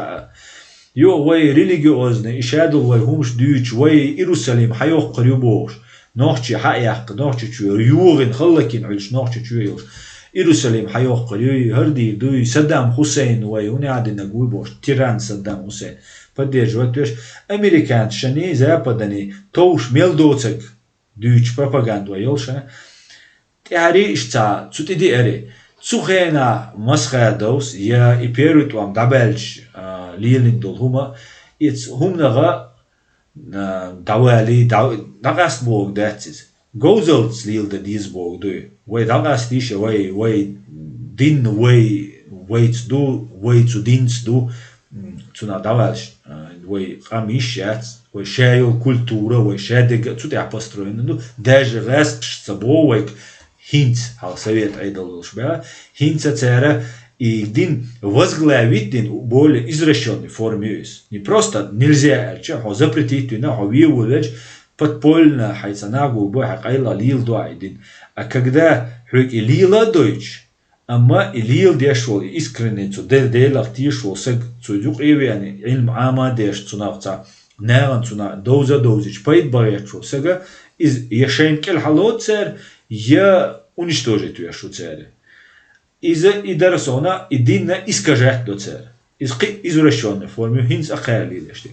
йо вой религиозный ишадул вой хумш дюч вой Иерусалим хайох qribош нохчи хаяк нохчи чу юрин халлакин ульш нохчи чу юш Иерусалим хайох qribi هردي دوي صدام حسين وي ونعدنا гуйбош тиран Саддам Хусейн поддерживать, то есть американцы шани западные тоуш мелдоцек дюч пропаганду елша тяри ишца цутиди эри цухена масхадос я и перут вам дабельч лилин долхума иц хумнага давали дагас бог датсис гозелс лил да дис бог ду вей дагас тише вей дин вей цу динс ду цуна давальш вой камишяц вой шейл культура вой шедег цутя построено ну даже рест собой хинт хал совет айдал шба хинт цера и дин возглавить дин более извращенной форме не просто нельзя чего запретить на хавиевулеч подпольно хайцанагу бо хайла лил дуайдин а когда хук лила дойч أما الليل ديش شو إسكرني تو ديل أختي شو سج توديق إيه يعني علم عام ديش تناقطع ناقن تنا دوزج بايد بايت شو سجا إز يشين كل حلوت سر يا уничтожить ее شو سر إذا إدرسونا الدين إسكجات دو سر إز قي إزورشون فورميو هينز أقالي ديشتي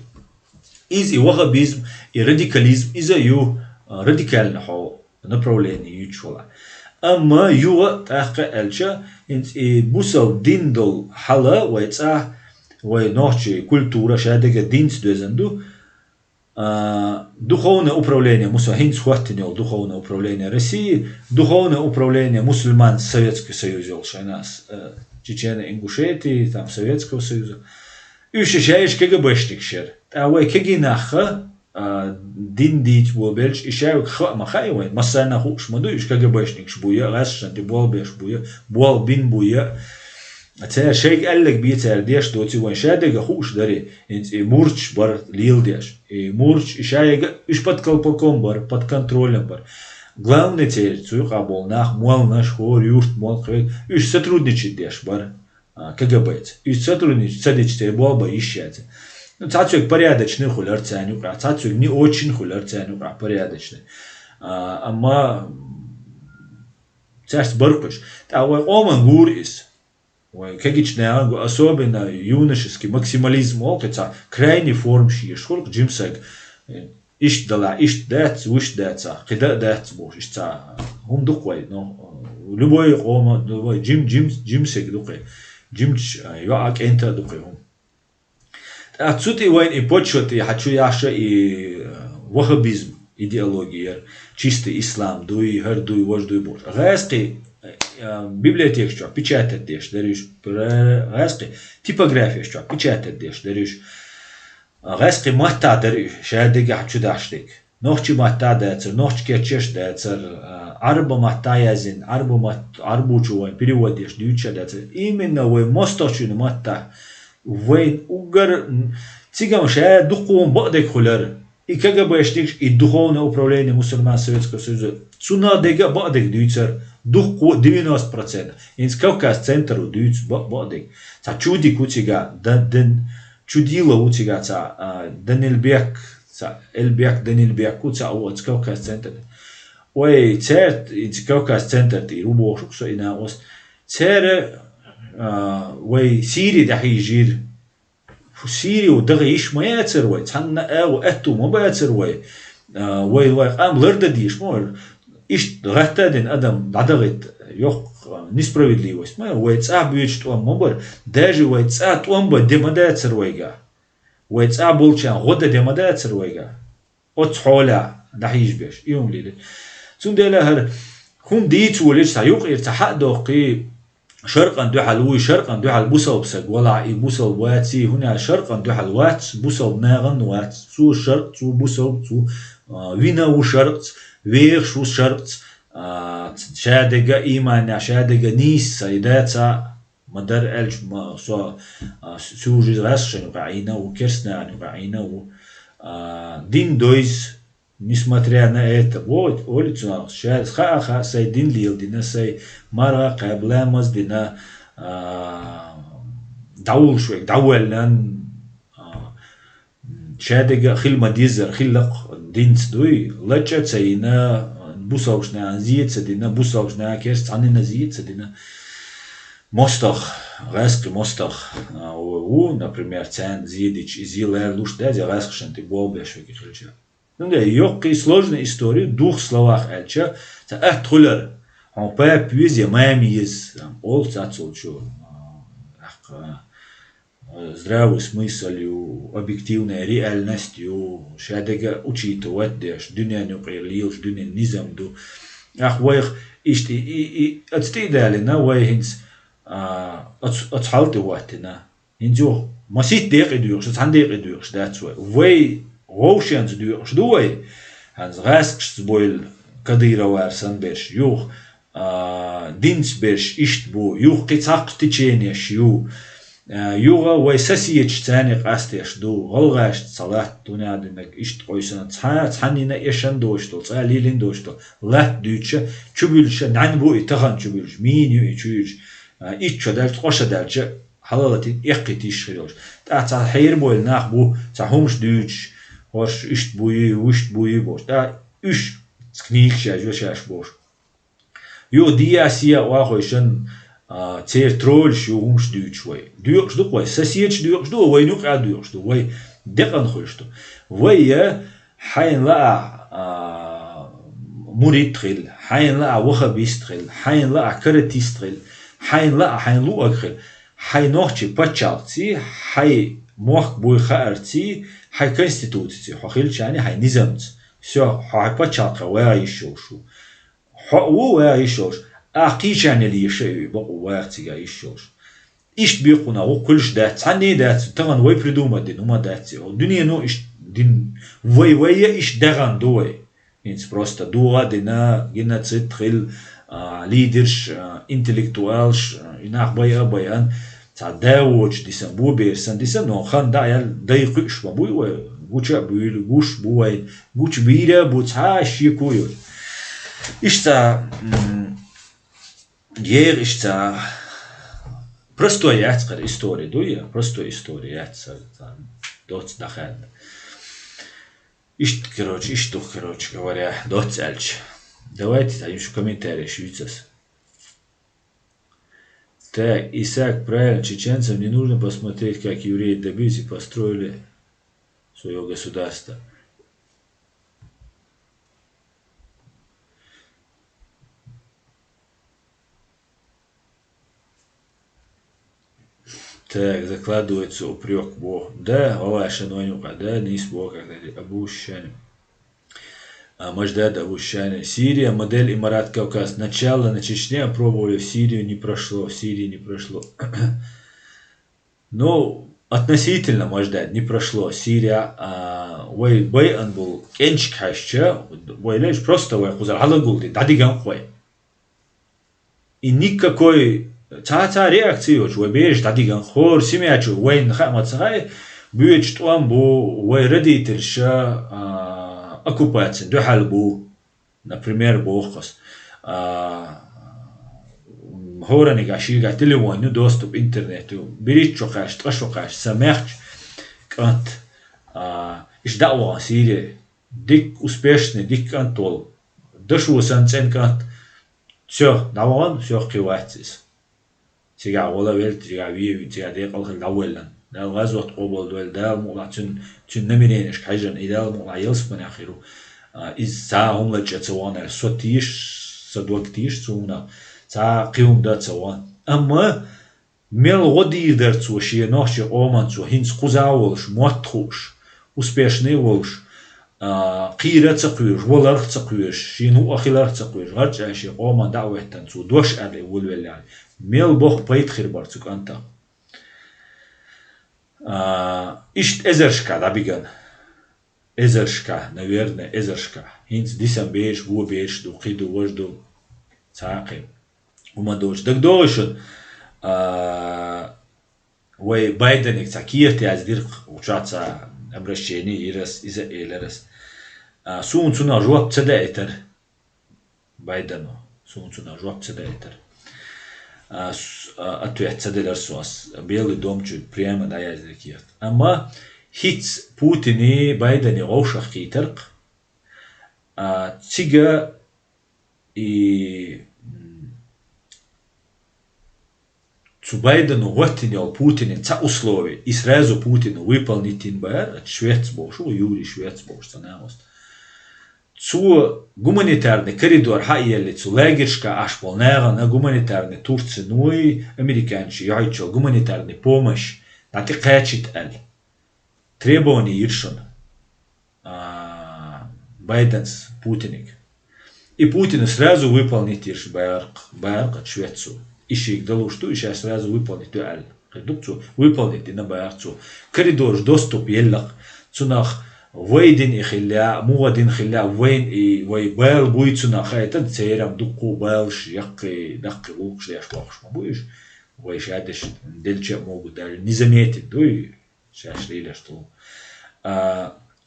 إز إوغابيزم إراديكاليزم إذا يو راديكال نحو نبروليني يوتشولا أما يو تحقق ألشا إنت بوسو دين دول حلا ويتسا وينوشي كультура شادقة دين سدوزندو духовное управление Хинц хватинел духовное управление России, духовное управление мусульман Советский Союз, нас Чечена, Ингушетии, там Советского Союза. И ощущаешь КГБшник шер. А вы кегинаха дин дить болбельш, и шаю махаевой, массайна хуш мадуиш КГБшник шбуя, расшан ты болбеш буя, болбин буя. أتى شيء قال لك بيتر ديش دوتي وين شادق خوش داري إنت مورش بر ليل ديش مورش شايق إيش بتكلبكم بر بتكنترولم بر главное теперь цуйка бол нах мол наш хор юрт мол квек إيش сотрудничать деш бар КГБ إيش сотрудничать садичте бол ба ищете цацуек порядочный хулер цаню цацуек не очень хулер цаню порядочный amma царь баркуш та оман гурис Кегичная особенно юношеский максимализм это крайний форм шиеш сколько джимсек иш дала иш дэц уш дэца когда дэц бош иш ца хум дуквай но любой ома любой джимсек дуквай джимч юак энта дуквай хум отсюда вайн и почет и хочу яша и вахабизм идеология чистый ислам дуй хер дуй вож дуй бош гаски библиотека что печатать дешь даришь раски типография что печатать дешь даришь раски мата даришь шадига хочу даштик ночи мата дацер ночи кечеш дацер арба мата язин арбу чуай переводишь дюча дацер именно вы мосточный мата вы угар цигам ша духом бадек хулер и КГБшник и духовное управление мусульман Советского Союза цуна дега бадек дючер дух 90%. Инс Кавказ центру дюц бодик. Та чуди кучига ден чудила учига та Данилбек та Элбек Данилбек куца от Кавказ центр. Ой, церт инс Кавказ центр ти рубошук со ина ос. Цер ой Сирия дахижир. Сирия удагиш моя цер ой. Цанна ау эту моя цер ой. Ой ам лерда диш мор. Ишт гатадин адам дадагит ёх несправедливость. Мы вайца бьют он мобер, даже вайца томба демадацер вайга. Вайца булчан года демадацер вайга. От холя дахиж беш يوم ليله. سندلا هر كون ديت وليش سيوق ارتحق دوقي شرقا دوحل شرقا دوحل بوصل بسق ولا بوصل واتسي هنا شرقا دوحل واتس بوصل ناغن واتس سو شرق سو بوصل سو وينا وشرق وير شو شرط شادقة إيمان شادقة نيس سيداتا مدر ألج ما سوجي غاسشن وقعينا وكرسنا وقعينا دين دويز несмотря на это вот улицу шад ха сай дин лил дина сай мара qablamos dina daul швек дауэлнан شادقة خلما ديزر خلق دينس دوي لجا تسينا بوسوشنا زيت سدينا بوسوشنا كيرس عننا زيت سدينا مستخ غاسك مستخ например цен зидич изилер луш дядя غاسكшен ты болбеш веки хилча ну да ёкки сложная история двух словах элча та ахтхулер on peut appuyer мамиез ол цацулчу здравой смыслью, объективной реальностью, шадега учитывать деш, дюня не прилил, дюня низам ду. Ах, ваих ишти и отстидали на ваихинс отхалты ватина. Инжо масит дек идёшь, сандек идёшь, that's why. Вай роушенс идёшь, дуай. Ханс раскш сбойл кадыровар санбеш, юх динсбеш иштбу, юх кицак теченеш, юх يوغا ويساسيج تاني قاستيش دو غلغاش صلاة دنيا دينك إشت قويسنا تحنينا إيشان دوشتو تساليلين دوشتو لا دوشة چوبيلش نعنبو إتخان چوبيلش مين يو إيشويش إيش دالت قش دالت حلالتي إقتيش خيروش تا حير بول ناخ بو همش دوتش هوش إشت بوي وشت بوي بوش تا إش كنيك شاش بوش يو دياسيا واخوشن تير ترول شو همش دوتش وي دوتش دو وي سسيتش دوتش دو وي نوق دوتش دو وي دقن خوشتو وي حين لا مريد تخيل حين لا وخبيست تخيل حين لا كرتيست تخيل حين لا حين لو أخيل حين نوحشي بتشالتي حين موخ بوي خارتي حين كونستيتوتي حخيل يعني حين نظامت سو حين بتشالت ويعيشوشو هو ويعيشوش أقيش يعني اللي يشيء بقى ويعتي يعيشوش إيش بيقونا وكلش دات عني دات تغن وي بريدوما دين وما داتي الدنيا نو إيش دين وي إيش دغن دوي إنس بروستا دوغا دينا جينا تدخل ليدرش انتلكتوالش إناخ بيان تا داوج ديسان بو بيرسان ديسان نو خان دايل دايقش بوي وي غوچا بوي غوش بوي غوچ بيرا بوتاش يكويو إشتا يير إشتا простой яцкар история дуя простой история яцкар доц дахал ишт короче говоря доц альч давайте там еще комментарии швейцарс так Исаак правильно чеченцам не нужно посмотреть как евреи добились и построили свое государство. Так, закладывается упрек Бог. Да, Олаша Нонюка, да, не Бог, как обущание. Маждад обущание. Сирия, модель Имарат Кавказ. Начало на Чечне пробовали, в Сирию не прошло, Ну, относительно, Маждад, не прошло. Сирия, вой байан был кенчик хаща, вой лишь просто вой хузар халагулди, дадиган хой. И никакой تا реакцию جو بيش تعديقن خور سمعتشو وين خامت صغير بيج طوام بو ويردي ترشا оккупация دو حال بو например بوخس هوراني قاشي قاعد تليفون دوستوب انترنت بريتشو قاش تقشو قاش سمعتش كانت ايش دعوة سيري ديك успешный ديك كانت طول دشو سنتين كانت все دعوان все قواتيس تيجا ولا ويل تيجا وي تيجا ديق الخل داولن دا غزوة قبل دول دا مولا تن نمرينش حاجة إذا مولا يلس من آخره إذا هم لجتوان صوتيش صدوقتيش تونا تا قيوم دا توان أما مل غدي درت وشي نوشي أومان تو هنس قزاولش موتخوش успешный волш قيرة تقويش ولر تقويش شينو أخيلر تقويش غرج عشي أومان دعوة تنسو دوش علي ولولي ميل بوخ بيت خير بارتوك أنت إشت إزرشكا دابيغان إزرشكا наверное إزرشكا هينس ديسان بيش بو بيش دو قيدو وجدو ساقي وما دوش دك دوشن وي بايدنك تاكيرتي أزديرق وشاتسا обращение إيرس إذا إيلرس سون سونا جواب تدائتر بايدنو سون سونا جواب تدائتر ответцаделер сос Белый дом чуть прямо да я изрекет. Ама хиц Путини Байдени ошах хитерк тига и zu Байдену вотинял Путинин ца условия и сразу Путину выполнить инбар Швецбош, Юрий Швецбош санаус. Zu гуманитарный коридор хаиели zu лагершка аж полнера на гуманитарный Турции ну и американцы яйчо гуманитарный помощь на ты качит эл требования иршон Байденс Путиник и Путин сразу выполнит ирш байрк от Швецию ищи дало что еще сразу выполнит эл редукцию выполнит и на байрцу коридор доступ еллах цунах ويدين إخلاء موادين خلاء وين ويبال بويتنا خايتن سيرم دقو بالش يقي دقي وقش ليش وقش ما بويش ويش عادش دلش موجود النظاميات دوي شاش ليلش تو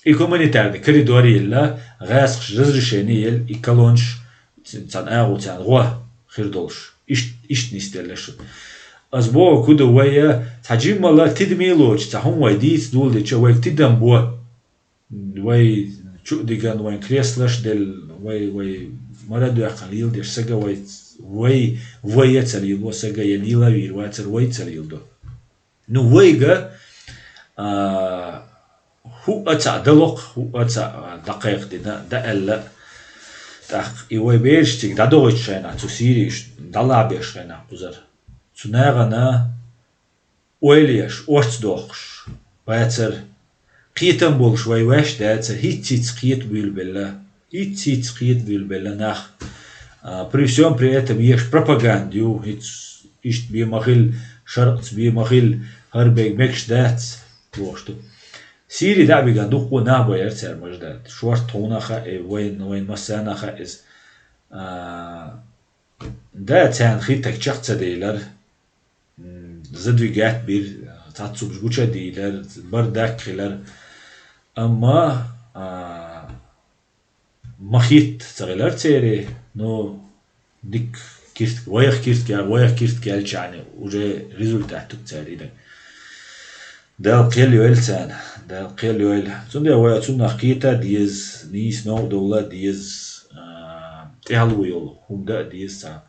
إيكومانيتارني كريدوري لا غاسخ جزرشيني يل إكالونش تان أغو تان غوا خير دولش إيش نستلش أسبوع كده ويا تجيب ملا تدميلوش تهم ويديت دول دي شو تدم بوا وي شو دي كان وين كريسلش دل وي مرادو قليل ديش سجا وي يتسليل وسجا يليلا ويرواتر وي تسليل دو نو ويجا هو أتع دلق هو أتع دقيق دينا دا ألا تاخ إيوه بيرشتك دا دوغيش شينا تسيريش دلا بيش شينا قزر تناغنا ويليش أرتدوخش ويتر قيتن بولش ويواش داتر هيتيت قيت بيل بلا ناخ بريسيون بريتم يش بروباغانديو هيت بيمغيل شرط بيمغيل هربيك مكش دات واشتو سيري دا بيغان دوخو نابو يرتر مجدات شوارت توناخا وين مساناخا إز دا تان خيتك تشخص ديلر زدويقات بير تاتسو بجوشا ديلر برداك خيلر أما مخيت تغيلر تيري نو ديك كيرت ويخ كيرت كالشعني وجا ريزولتاتو تاري ده دا القيل يويل دا القيل يويل تون ويا تون نخيتا ديز نيس نو دولة ديز تهلويل هم دا ديز تا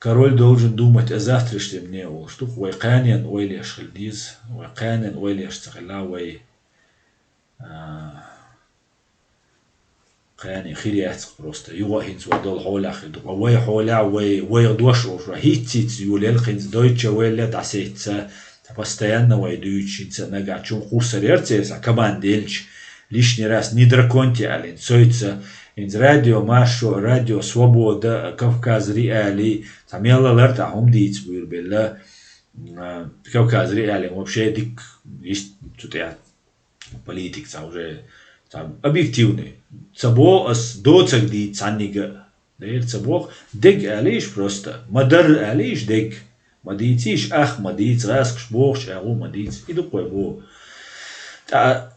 كارول دولجن دومت ازات رشتي مني وشتوك ويقانيا ويل يشغل ديز ويقانيا ويل يشتغلا وي قاني خيريات بروستا يوا هينز ودول حولا خدو وي حولا وي دوش وش هيتيت يولل خينز دويتشا ويلا دعسيتسا постоянно войдующийся нагачун курсарерцеса كمان ديلش лишний раз не драконте алин сойца инз радио машо радио свобода Кавказ реалии там ялалар тахум диц буйр белла Кавказ реалии вообще дик есть тут я политик уже там объективный цабо ас доцак ди цанига дер цабо дег алиш просто мадар алиш дег مديتيش مديت راسك شبوخش مديت إدو قوي تا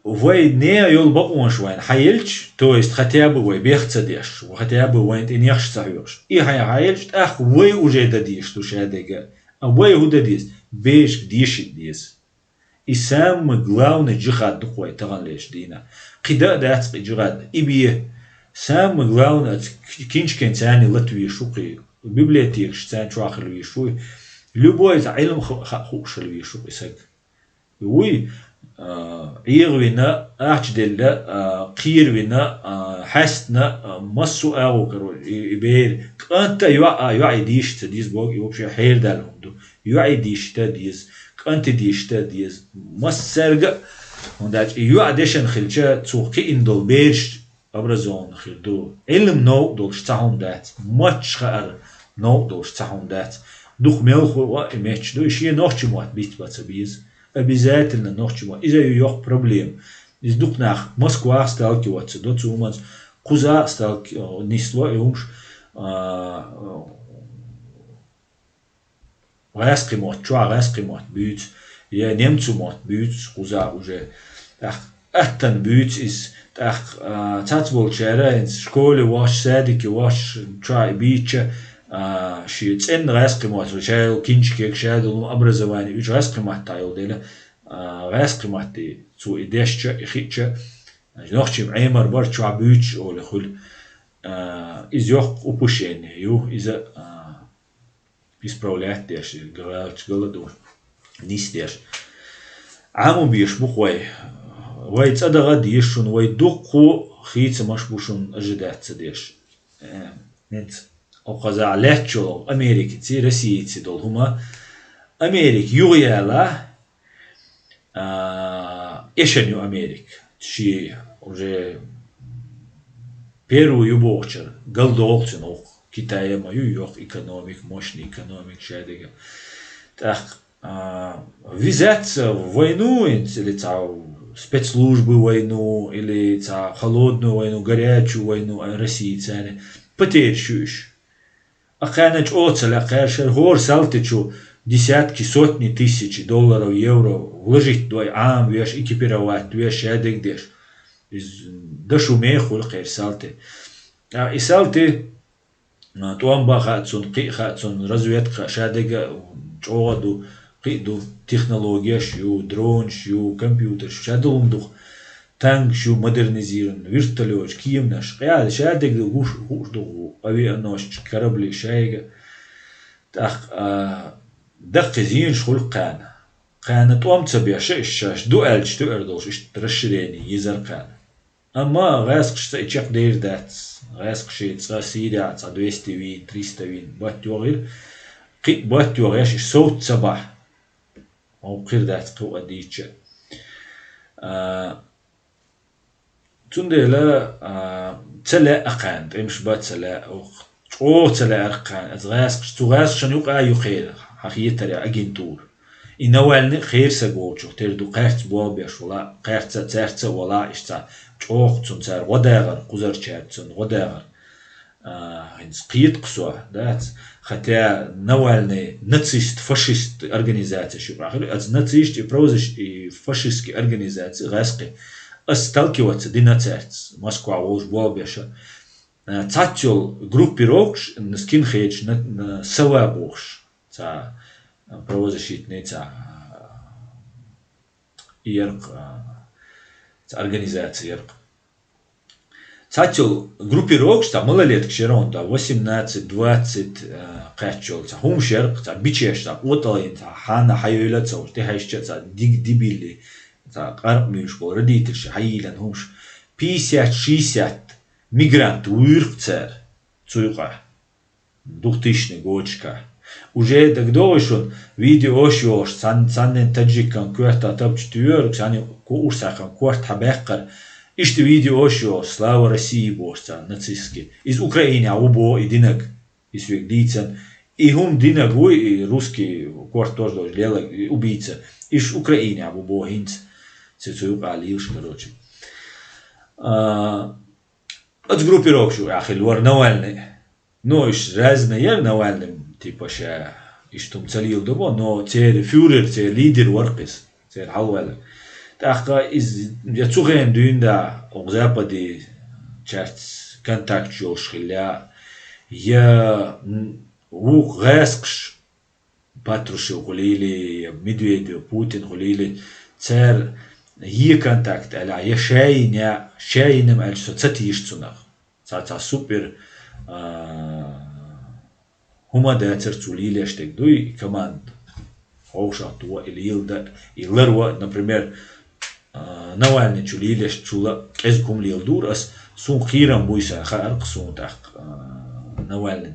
وي نيا يول بقونش وين حيلش تويست ختيابو وي بيختصديش وختيابو وين تنيخش صحيوش حيلش وي وجيدا ديش تو شاديغا وي هودا ديس بيش ديش ديس سام главный جهاد دقوي تغن ليش دينا قداء دات جهاد إبيه سام главный كينش كان تاني لتوي شوقي библиотек штан чуахр вишуй любой علم خوش الويشو إسق وي عيروينا أعجدلا قيروينا حسنا مسو أو كرو يبير أنت يوعي ديش تديز بوق يوبش حير دالهم دو يوعي ديش تديز أنت ديش تديز مسرق ونداج يوعي ديشن خلجة توقي إندل بيرش أبرزون خيردو علم نو دولش تاهم دات ماتش خير نو دولش تاهم دات دوخ ميلخو وإمتش دو إشي نوخش موات بيت باتبيز обязательно ночью из-за ее проблем из дух нах Москва сталкиваться до цуманс куза несло и умш раскремот чуа раскремот бют я немцу мот бют куза уже аттан бют из цацболчера in школе ваш садики ваш чуа бича شيء إن راسقمات وشايل كينشكيك شايل образование وش راسقمات تايل ديلا راسقمات دي سو إديشة إخيتشة نوختشم عمر برشة عبيتش أو لخل إز يوق أبوشين يو إذا بيسبرولات ديش غلط غلط نيس ديش عامو بيش بخوي وي تصدق ديشون وي دقو خيت مشبوشون أجدات ديش نت وقزع لاتشو أمريكا تي روسيا تي دول هما أمريكا يغيالا إيشانيو أمريكا شي уже первую бочер голдолцин ох Китая мою ёх экономик мощный экономик шадига так визаться в войну или цау спецслужбы войну или цау холодную войну горячую войну России царе потеряешь أخانج أوصل أخير هور سالتشو десятки сотни тысяч долларов евро вложить двой ам веш экипировать веш ядек деш из дашуме хул خير سالتي и سالتي توام با خاتون قي خاتون разведка شادقة جودو قيدو تكنولوجيا شو درون شو كمبيوتر شو شادوم دو تانك شو مودرنيزيرن вертолет كيمناش قاعد شادق دو غوش دو أبي أنوش كربلي شايقة تأخ دق زين شغل قان توام تبيع شاش دو ألش دو أردوش إش ترشريني يزر قان أما غاسقش تأجيق دير دات غاسقش يتصغى سيريا تصغى 200 وين 300 وين باتيوغير قي باتيوغيش إش صوت صباح أو قير دات قوة ديتش تندلا تلا أقان تمش بات تلا أو تلا أرقان أتغاسقش تغاسقش نيوقع يخير حقيقة ترى أجنتور إنوالني خير سجوجو تردو قارت بوابيش ولا قارت تارت ولا إشتا جوق تنتار وداغر قزر شارتن وداغر هنس قيد قصوة دات خطيا نوالني ناتسيست فاشيست أرجانيزاتي شو بعقل أز ناتسيست يبروزش فاشيستكي أرجانيزاتي غاسقي أستالكيوات ديناتارت موسكوا ووش بوابيشا تاتيول جروبيروكش نسكين خيج سوابوش تا провозащитный ИРК организация ИРК. Цатил группировка, там малолеток шерон, да 18-20 качел, та хум шерк, та бичеш, та оталин, та хана хайола цау, те хайшча, та дибили, та кармиш бол родительш хайилан хумш 50-60 мигрант уирк цер, цуйка 2000 годчка. Уже дагдовишон видео ошьош саннен таджикан куэрта табчтуёр сани курсахан куэрт хабеккар ишти видео ошьош слава России бошца нацистский из Украины убо и динаг из вегдицан и хум динаг и русский куэрт тоже лела убийца из Украины убо хинц сецуюк алиуш короче от группировок шо ахи луар Навальный но иш разные Навальный типа ша иштум цалил добо но те фюрер те лидер ورقس те حول تاخا из يتوغين دوندا اوغزابدي чат контакт جوش خلا يا وو غاسقش باتروش قليلي ميدويدو بوتين قليلي تسر هي контакт على يا شاينم الشو تتيشتسنخ تا سوبر هما داتر توليلي اشتك دوي كمان خوشا توا إليلدا إلروا например Навальный тулили штула эзгум лилдур ас сун хирам буйса харк сун так Навальный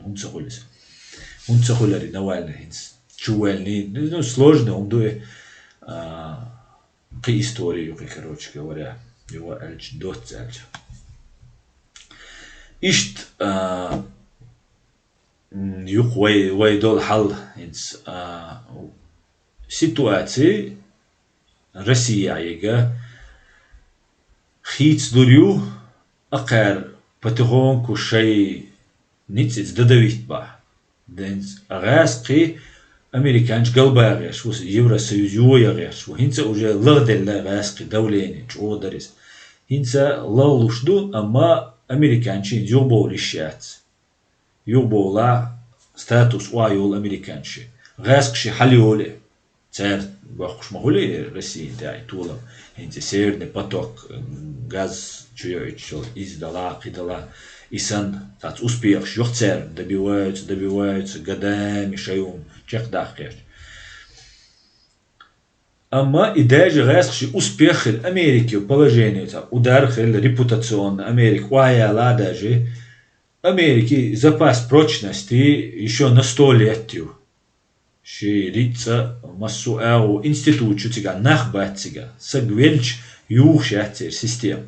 унцахулари Навальный хинс чуэлни ну сложно он дуе при историю короче говоря его элч дот элч ишт юк вай дол хал инс ситуации Россия яга хиц дурю акар патагон кушай ниц дадавит ба денс агасқи американч галбагеш вус Евросоюз юягеш хинца уже лагделла агасқи давление чуодарис хинца лалушду ама американчи юболишят юбола статус уайол американчи агасқи халиоле цер бахуш могли России дай тулам инте северный поток газ чуёйчо издала кидала исан тац успех жок цер добиваются годами шаюм чехдахкеш Ама и даже гасши успех Америки в положении удар репутационно Америка уаяла даже Америки запас прочности еще на 100 лет شيريتسا مسو أو إنستيتوت تيجا نخبات تيجا سجوينش يوخ شاتير سيستم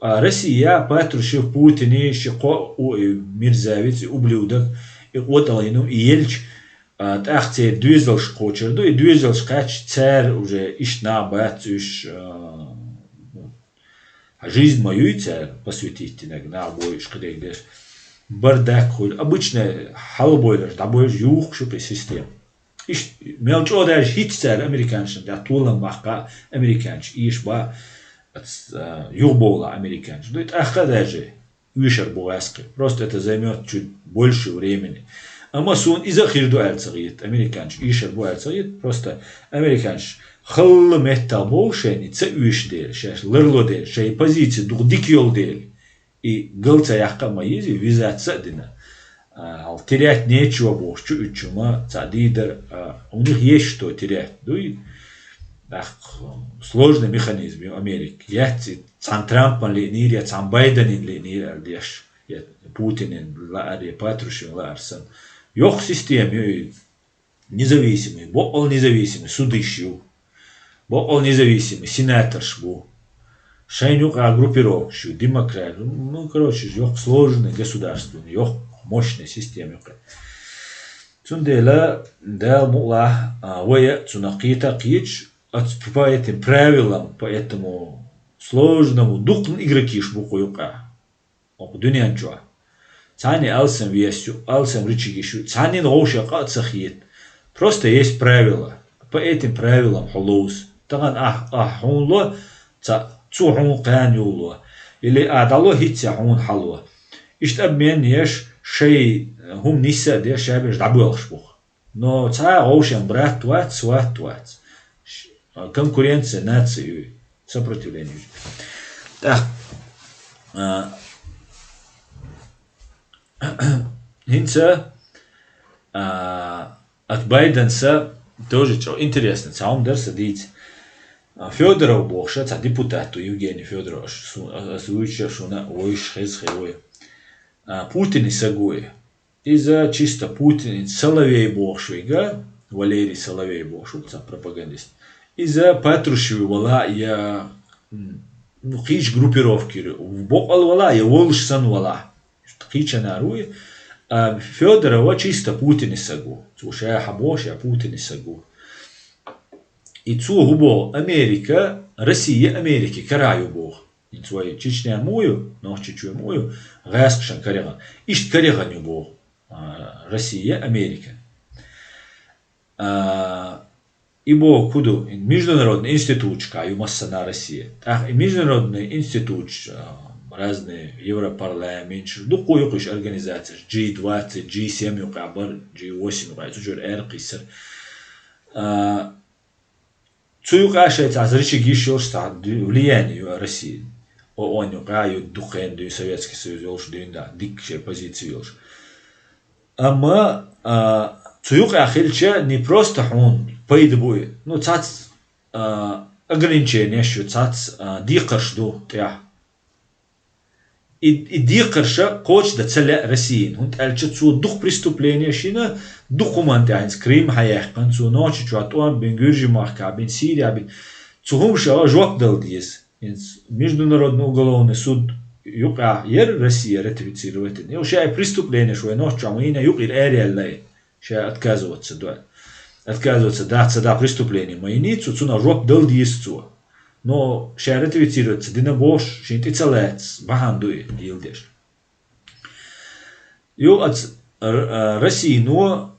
روسيا باتروشي بوتيني شقو ميرزاويت وبلودك وطلعينو يلش تأختي دوزل شقوشر دو دوزل شقاتش تار уже ишна батюш жизнь мою тар посвятить на бой шкдегдеш бардак хуй обычно халбойлер да бой юх шупе систем иш мелчо даже хитцер американш да тулан баха американш иш ба юбола американш дует ахка даже вишер бугаски. Просто это займет чуть больше времени. Ама сун иза хирду альцагит, американч, ишер бу альцагит, просто американч хыллы метта болшен, и ца виш дел, шеш лырло дел, шей позиции дух дикьол дел. И гылца яхка маизи визаца дина. Терять нечего больше, чуть чума, цадидер, у них есть что терять. Ну и сложный механизм в Америке. Я цан Трампа линии, цан Байденин линии, лишь Путинин, лари Патрушин, ларсан. Yok системе независимый, бо независимый, судыщу, бо независимый, сенаторш бу. Шайнюк группировщу, демократ. Ну, короче, yok сложный государственный, yok мощная система. Цундела, да, мула, вая, цунакита, кич, по этим правилам, по этому сложному, духн игроки шбукуюка. Дунянчуа. Цани алсам весю, алсам рычигишу, цани науши акацахит. Просто есть правила. По этим правилам холоус. Таган хунло, цухун канюло. Или адало хится хун халва. Ишт обмен еш шей хум ниса де шабеш дабуэлшбух. Но ца оушен брат туац. Конкуренция нации, сопротивление. Так. Hinца от Байденса тоже интересно. Цаум дер садить. Федоров богша, ца депутату Евгений Федоров, озвучил, что на ойш хезхевой. Путин и Сагуи. Из-за чисто Путин, Соловей богшвига, Валерий Соловей богшу, ца пропагандист. Из-за Патрушева вала я хич группировки. В бокал вала я волшсан вала. Хичанаруи. Федорова чисто Путин и Сагу. Слушай, хабош, я Путин и Сагу. И цу губо Америка, Россия Америки, караю бог. И цу Чечня мою, но Чечня мою, Гаскшан кареган. Ишт кареганю бог. Россия Америка. Ибо куду международный институт чкаю массана Россия. Так, международный институт разные Европарламент, духу юкуш организации, G20, G7 юкабар, G8 юкабар, цужур эркисер. Цуюк ашается аз речи гишёш та влияние России. ООН юкаю духен ду Советский Союз ёлш дюнда, дикше позиции ёлш. Ама цуюк ахилча не просто он поидбует, ну цац ограничения, что цац дикаршду тя. И дикарша коч да целя России. Он альча цу дух преступления шина документы айнс крим хаяхкан цу ночи чуатуан бен Гюржи махка бен Сирия бен цухум ша жок дал диес. Международный уголовный суд юка ер Россия ратифицировать. И уж преступление что ночь амина юкир эриаллай. Ша отказываться да. Отказываться да преступление. Майницу цуна жок дал диес цу. Но ша ратифицируется динабош шинти целец бахандуи дилдеш. Ю от России но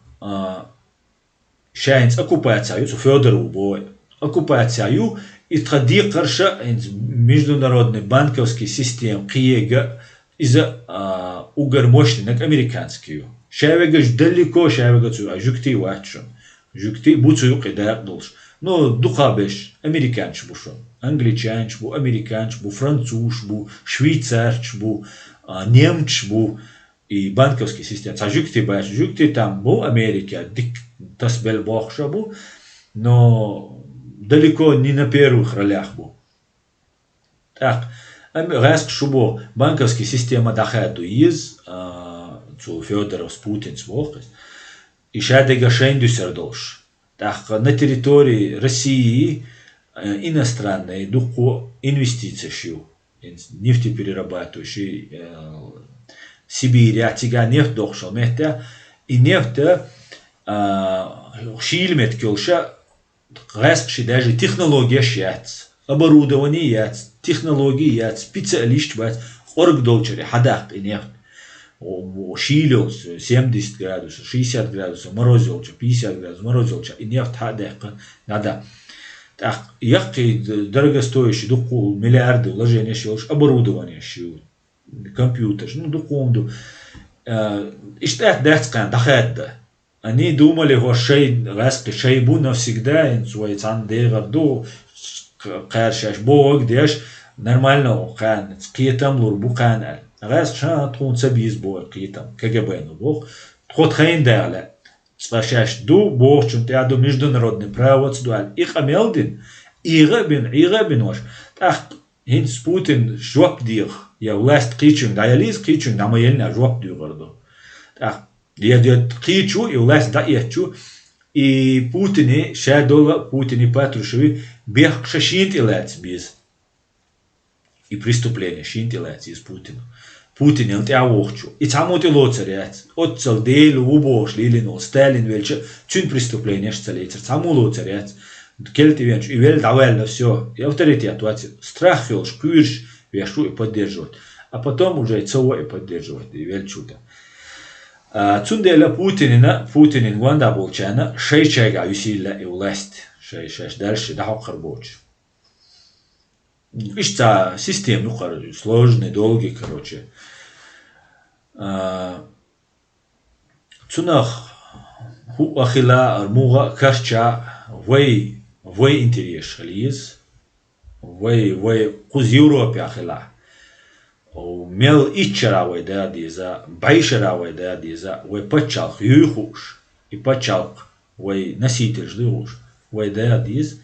шаинс оккупация ю Федоров бой. Оккупация ю и тради карша международный банковский систем киега из-за угар мощный над американский. Шавегаш далеко шавегацу а жукти вачун. Жукти буцу юки дардолш. Но духабеш американч бушон. Англичанч бу, американч бу, француз бу, швейцарч бу, немч бу и банковский систем. Жукти баш, жукти там бу Америка, дик тасбел бохша бу, но далеко не на первых ролях бу. Так, раз шубо банковский система дахаду из цу Федоров с Путин с Мохас, и шадега шендюсердош. Так, на территории России иностранные духу инвестиции, нефтеперерабатывающие, Сибирь, Атига нефть дохшал, метя, и нефть шильмет кёлша, гаскши даже технология шьяц, оборудование яц, технологии яц, специалист яц, орг долчери, хадак и нефть. Шилил 70 градусов, 60 градусов, морозил, 50 градусов, морозил, и нефть хадак, надо. Так, яхты дорогостоящие, духу, миллиарды вложения, оборудование, компьютер, ну, докумду. Иштат дацкан дахадда. Они думали, что шей бу навсегда, инсуай цан дегарду, кайршаш бог деш, нормально хан, киетам лурбу канал. Раз ша тун сабиз бог киетам, КГБ ну бог. Ход хайн дала. Спашаш ду бог чун тяду международный правоц дуаль. Их амелдин, игабин ваш. Так, хинс Путин жоп дих. Я власть кичун, да я лиз кичун, да моельна жоп дюгарду. Так, я кичу и власть да ячу. И Путине, шадола Путине Патрушеви, бег шашинт илец без. И преступление шинт илец из Путина. Путин он тебя вохчу. И само ты лоцарец. Отцел дейлу убош лилину Сталин вельче. Чун преступление шцалейцер. Само лоцарец. Кельти венч. И вель давально все. И авторитет. Страх велш, кюрш, вешу и поддерживать. А потом уже и цело и поддерживать. И вельчута. Цунделя Путинин ванда болчана. Шейчайга усилля и власть. Шейшаш дальше. Да хокар болч. Ишта систем, ну, короче, сложный, долгий, короче. Цунах ху ахила армуга кашча вей интерес лиз вей куз Европе ахила. Мел ичера вей да диза, байшера вей да диза, вей пачалх юхуш и пачалх вей носитель ждуш вей да диз.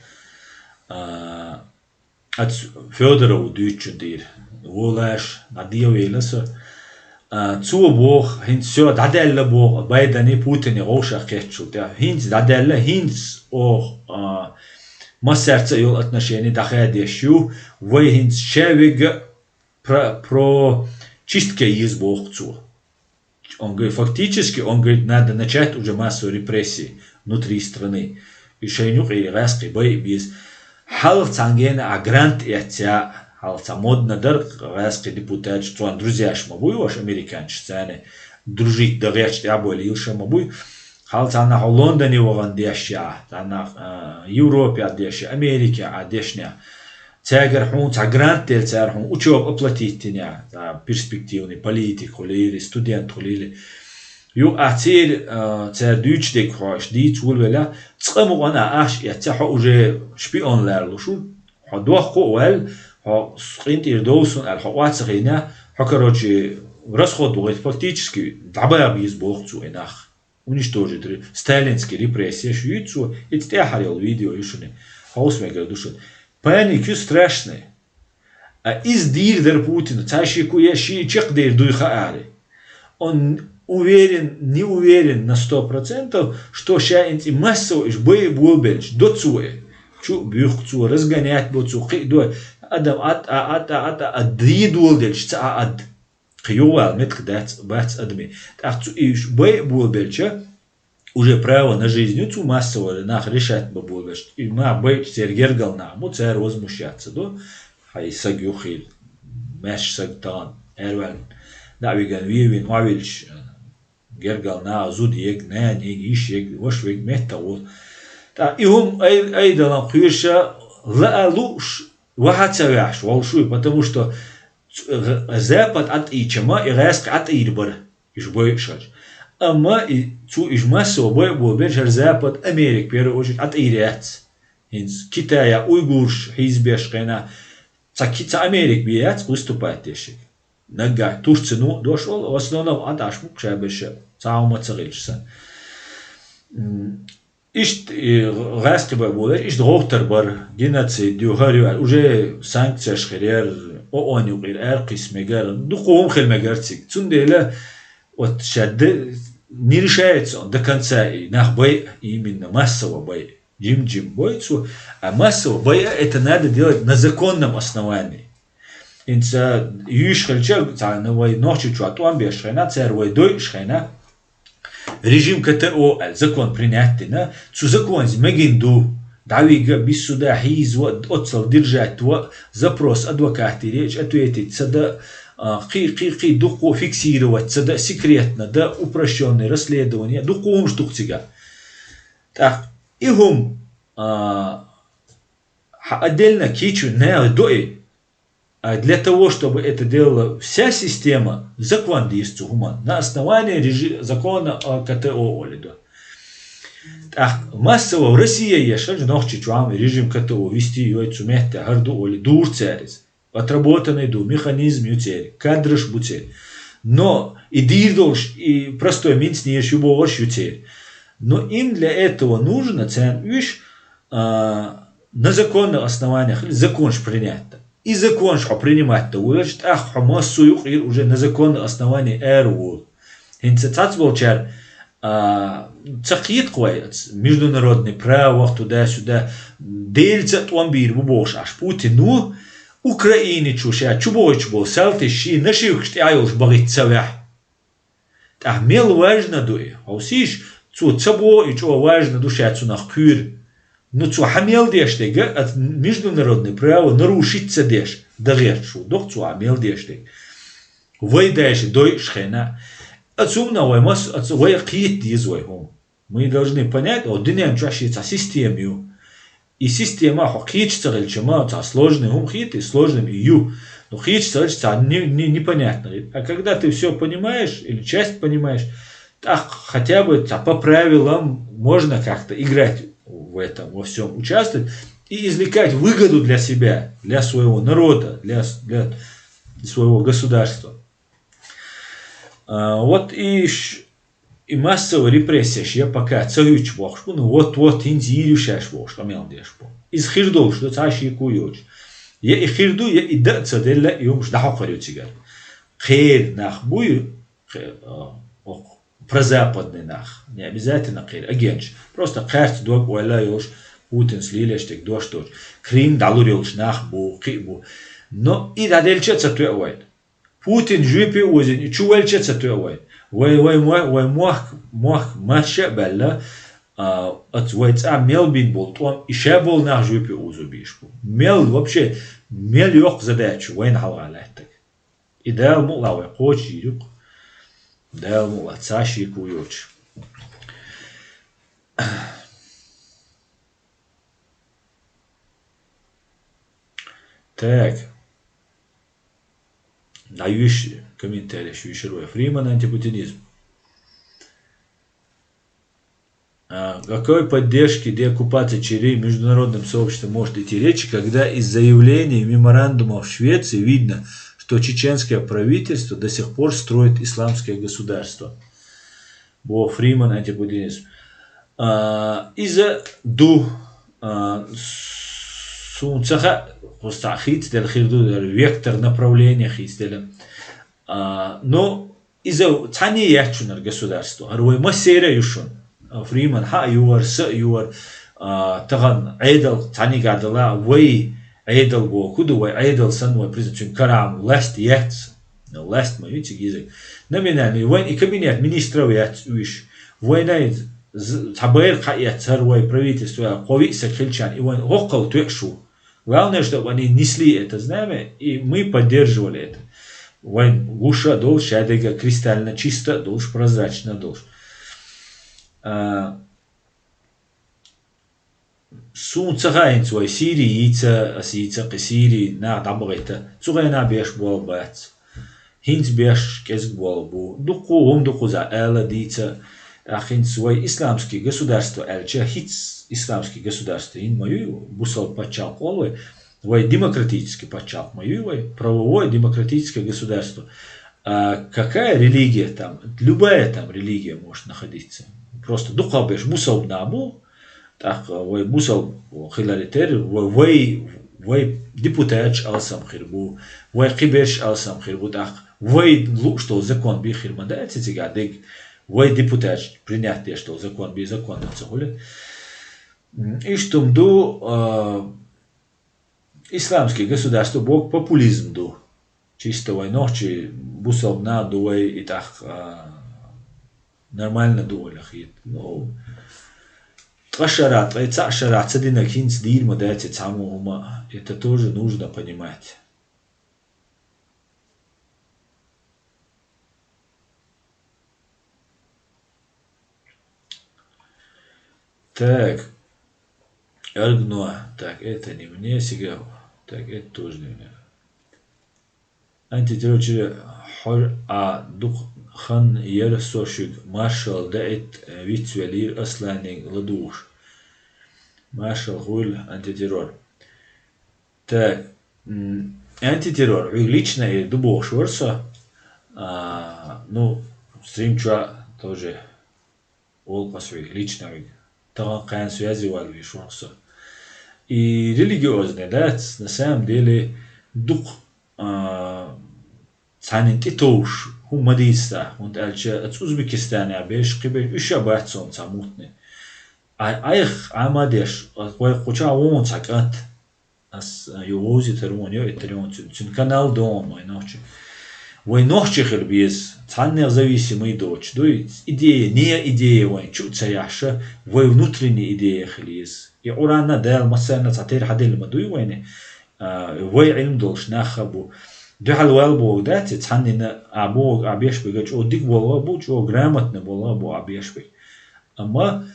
От Федорову дүйчүндир. Волаш надиявеласа. Цу бог хин все даделла бог байдани Путине гоша кетчу. Хинц даделла хинц о массерца юл отношения дахадешу. Вой хинц шевиг про чистке из бог цу. Он говорит, фактически, он говорит, надо начать уже массу репрессий внутри страны. И шейнюк и раски бой без Халт сангена агрант ятя халт модна дар раски депутат что друзья шмабуй ваш американч цане дружить дагяч я болил шмабуй халт ана Лондоне воган дешя ана Европе дешя Америке дешня тягар хун агрант тельцар хун учеб оплатить тня перспективный политик или студент или Ю атир цердюч дек хош ди тулвела цқаму ана аш ятха уже шпионлар лушу хадох qoel ха скинт ирдоусун ал хавацгина хакарочи расход дугет фактически дабая биз бохцу энах уничтожить сталинские репрессии шуицу и те харил видео юшуне хаусмегер душут панику страшный а из дир дер Путина цаши куеши чек дер дуйха ари он не уверен на 100%, что шаинти массово иш бой булбельч до цуэ. Чу бюх цу разгонять бо цу до адам адидулдельч ца ад кьюал меткдат бац адми. Так цу иш бой булбельча уже право на жизнь цу массово нах решать бо булбельч. И ма бой сергергал на му цар возмущаться до хай сагюхил меш сагтан эрвен навиган вивин мавильч Gergal na zud yeg na иш yeg вош weg метал та им айдалан куйша ла луш вахацавяш волшуй потому что запад от ичма и реск от ирбар иш бойшач ама и цу иш массо бой беш запад Америк в первую очередь от ирец из Китая уйгурш хизбешкена цакица Америк бият выступает еще Нага Турцину дошел в основном аташ мукшабеше цаума царильса. Ишт гастеба боле ишт доктор бар геноцид дюхарю уже санкция шхерер ООН югир арқис мегар духом хел мегарцик цунделе вот шадde не решается до конца и нах бой именно массово бой джим бойцу а массово боя это надо делать на законном основании. Инца юшхельча цановой ночью чуатуан бешхена цервой дой шхена режим КТО закон принятина цу закон мегинду давига без суда хиз отцел держать запрос адвоката речь ответить сада қи духу фиксировать сада секретно да упрощенное расследование духум штукцига так игум отдельно кичу не дой А для того, чтобы это делала вся система, закон действует на основании закона о КТО. Массово в России есть ночи режим КТО вести ее цумете гарду оли дур церис. Отработанный ду механизм ютери, кадрыш бутери. Но и дирдолш, и простой минц не еще больше ютери. Но им для этого нужно на законных основаниях закон принять. И закон принимать-то уверить, массу уже на законных основаниях эру. Инцитат волчар цахит кой международный право туда-сюда дельца туамбир бубош аж Путину Украине чуша чубой салты щи наших штяюш багитцавя. Мел важно дуй, аусиш цу цабо и чего важно душа цу нахкюр. Ну цу хамел дештега от международное право нарушиться деш дагерчу дох цу хамел дештег. Вой деш дой шхена. Отсюда вой кит дизой хом. Мы должны понять, о днем чаще систему. И система хит царельчема сложный хом хит и сложным ию. Но хит царельча непонятно. А когда ты все понимаешь или часть понимаешь, так хотя бы по правилам можно как-то играть в этом, во всем участвовать и извлекать выгоду для себя, для своего народа, для своего государства. Вот и массовая репрессия, я пока царюч бошку, ну вот инзирю шаш бошку, амел дешпо. Из хирдол, что цаши куёч. Я и хирду, я и да цаделла, и умш даху харютигар. Хейр нах бую, прозападный нах, не обязательно хейр, агенч. Просто каждый дог уэлайош, Путин слилештек, дошточ. Крим далурилш нах бу, хибу. Но и дадельча цатуэвайт. Путин жюпи узин, чувальча цатуэвайт. Вай мох маша белла, от вайца мелбин был, том еще был нах жюпи узубишку. Мел вообще, мел ёх задачу, вайн халгалайтак. И дал мулавай, хочи юк. Дал мула, цаши куёч. Так. Дающий комментарий Швейшероя. Фриман антипутинизм. Какой поддержки деоккупации Чили международным сообществом может идти речь, когда из заявлений меморандумов в Швеции видно, что чеченское правительство до сих пор строит исламское государство. Бо Фриман антипутинизм. Из-за сунцаха вектор направления хитделя. Но из-за цани яхчунар государство. Арвой масера юшун. Фриман ха юар с юар таган айдал цани гадала вой айдал бо худу вой айдал сан вой призначун карам ласт яхц. Ласт маюти язык. Номинальный вой и кабинет министров яхц уиш. Война табайр хаят царвой правительство кови сакельчан. И вой хокал туэкшу. Главное, чтобы они несли это знамя, и мы поддерживали это. Вайн гуша долж, шадега кристально чисто, долж прозрачно долж. Сун цагайн свой Сирии, яйца, Сирии, на дабагайта, цугайна беш бол бац. Хинц беш кезг бол бу. Дуку за эла дица, ахин свой исламский государство, элча хиц исламский государство, ин мою бусал пачал колвой, вой демократический пачал мою, правовое демократическое государство. Какая религия там? Любая там религия может находиться. Просто духа беш бусал набу, так вой бусал хиларитер, вой депутат алсам хирбу, вой кибеш алсам хирбу, так вой что закон би хирмадается тигадик. Вой депутат принятие, что закон без закона цахули. И что мду исламские государства бог популизм ду. Чисто войночи бусал на дуой и так нормально дуолях. Ну, ашарат, вайца ашарат, садина кинц дирма дайте цаму ума. Это тоже нужно понимать. Так, Аргнуа. Так, это не мне, Сигал. Так, это тоже не мне. أنت تروح حر دق خن يرسوشك مارشال دعت ويتولير أصلا لدوش مارشال غول أنت ترور تا أنت ترور عيليشنا دبوش ورسا ну стримча тоже волпасвик лично там кан связи валвиш ворса и религиозный да на самом деле дух цанин титош хумадиста und als Usbekistan ja беш кибе үш абатсон цамутны айх амадеш ой куча он цакат as юози термон ё этерон цун канал дом мой ночи войнохче хербиз цаннер зависимый дочь дуй идея не идея вой чуца яша вой внутренняя идея хлиз и урана дал масана цатер хадел мадуй войне вой علم долш нахабу دحال والبو دات تحنينا أبو أبيش بيجي أو ديك والله بو جو جرامتنا والله بو أبيش بي أما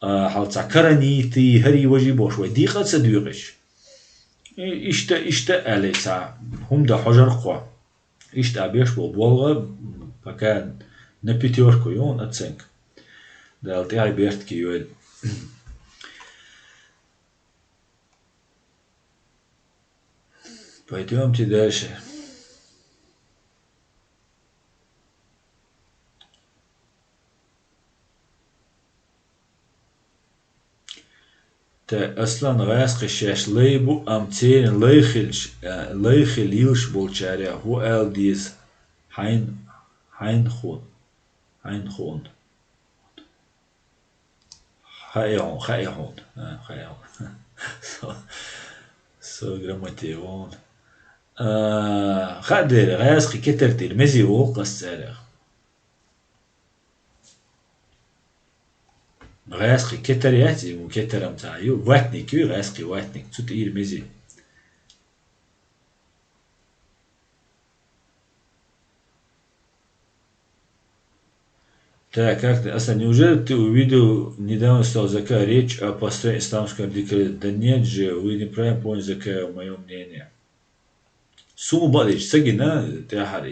حال تكرني تي هري وجي بوش ودي قد صديقش إشتا عليه تا هم ده حجر قوا إشتا أبيش بو والله فكان نبيتيور كيون أتسنك ده التي بيرت كيون Пойдемте дальше. أصلا غاس قشاش ليبو أمتين ليخل يلش بولشاريا هو آل ديز حين خون خايحون سو جراماتيون خادر غاس قي كترتي المزي هو قصاريا غاسقي كترياتي وكتر متاعيو واتنيك يو غاسقي واتنيك تسوت إير مزي Так, как-то Асан, неужели ты увидел недавно стал закая речь о построении исламского радикализма? Да нет же, вы неправильно поняли закая мое мнение. Суму балич сагина тяхар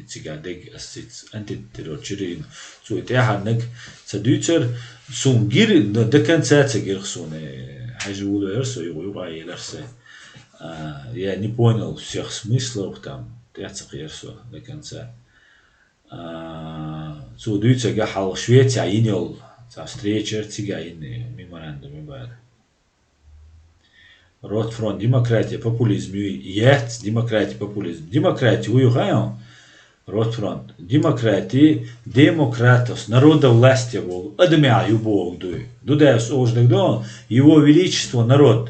тигадег асит антитеррорчерин су тяхар наг садючер сум гир дакан цацагир хсуне хажулу ерсо юга елерсе я не понял всех смыслов там тяцак ерсо до конца су дючер гахал Швеция инел за встреча тига ин меморандум бад Ротфронт, демократия, популизм, есть демократия, популизм. Демократия, уюхаем, Ротфронт, демократия, демократос, народа власти волу, адмя юбог дуй. Дудаяс ождак дон, его величество народ.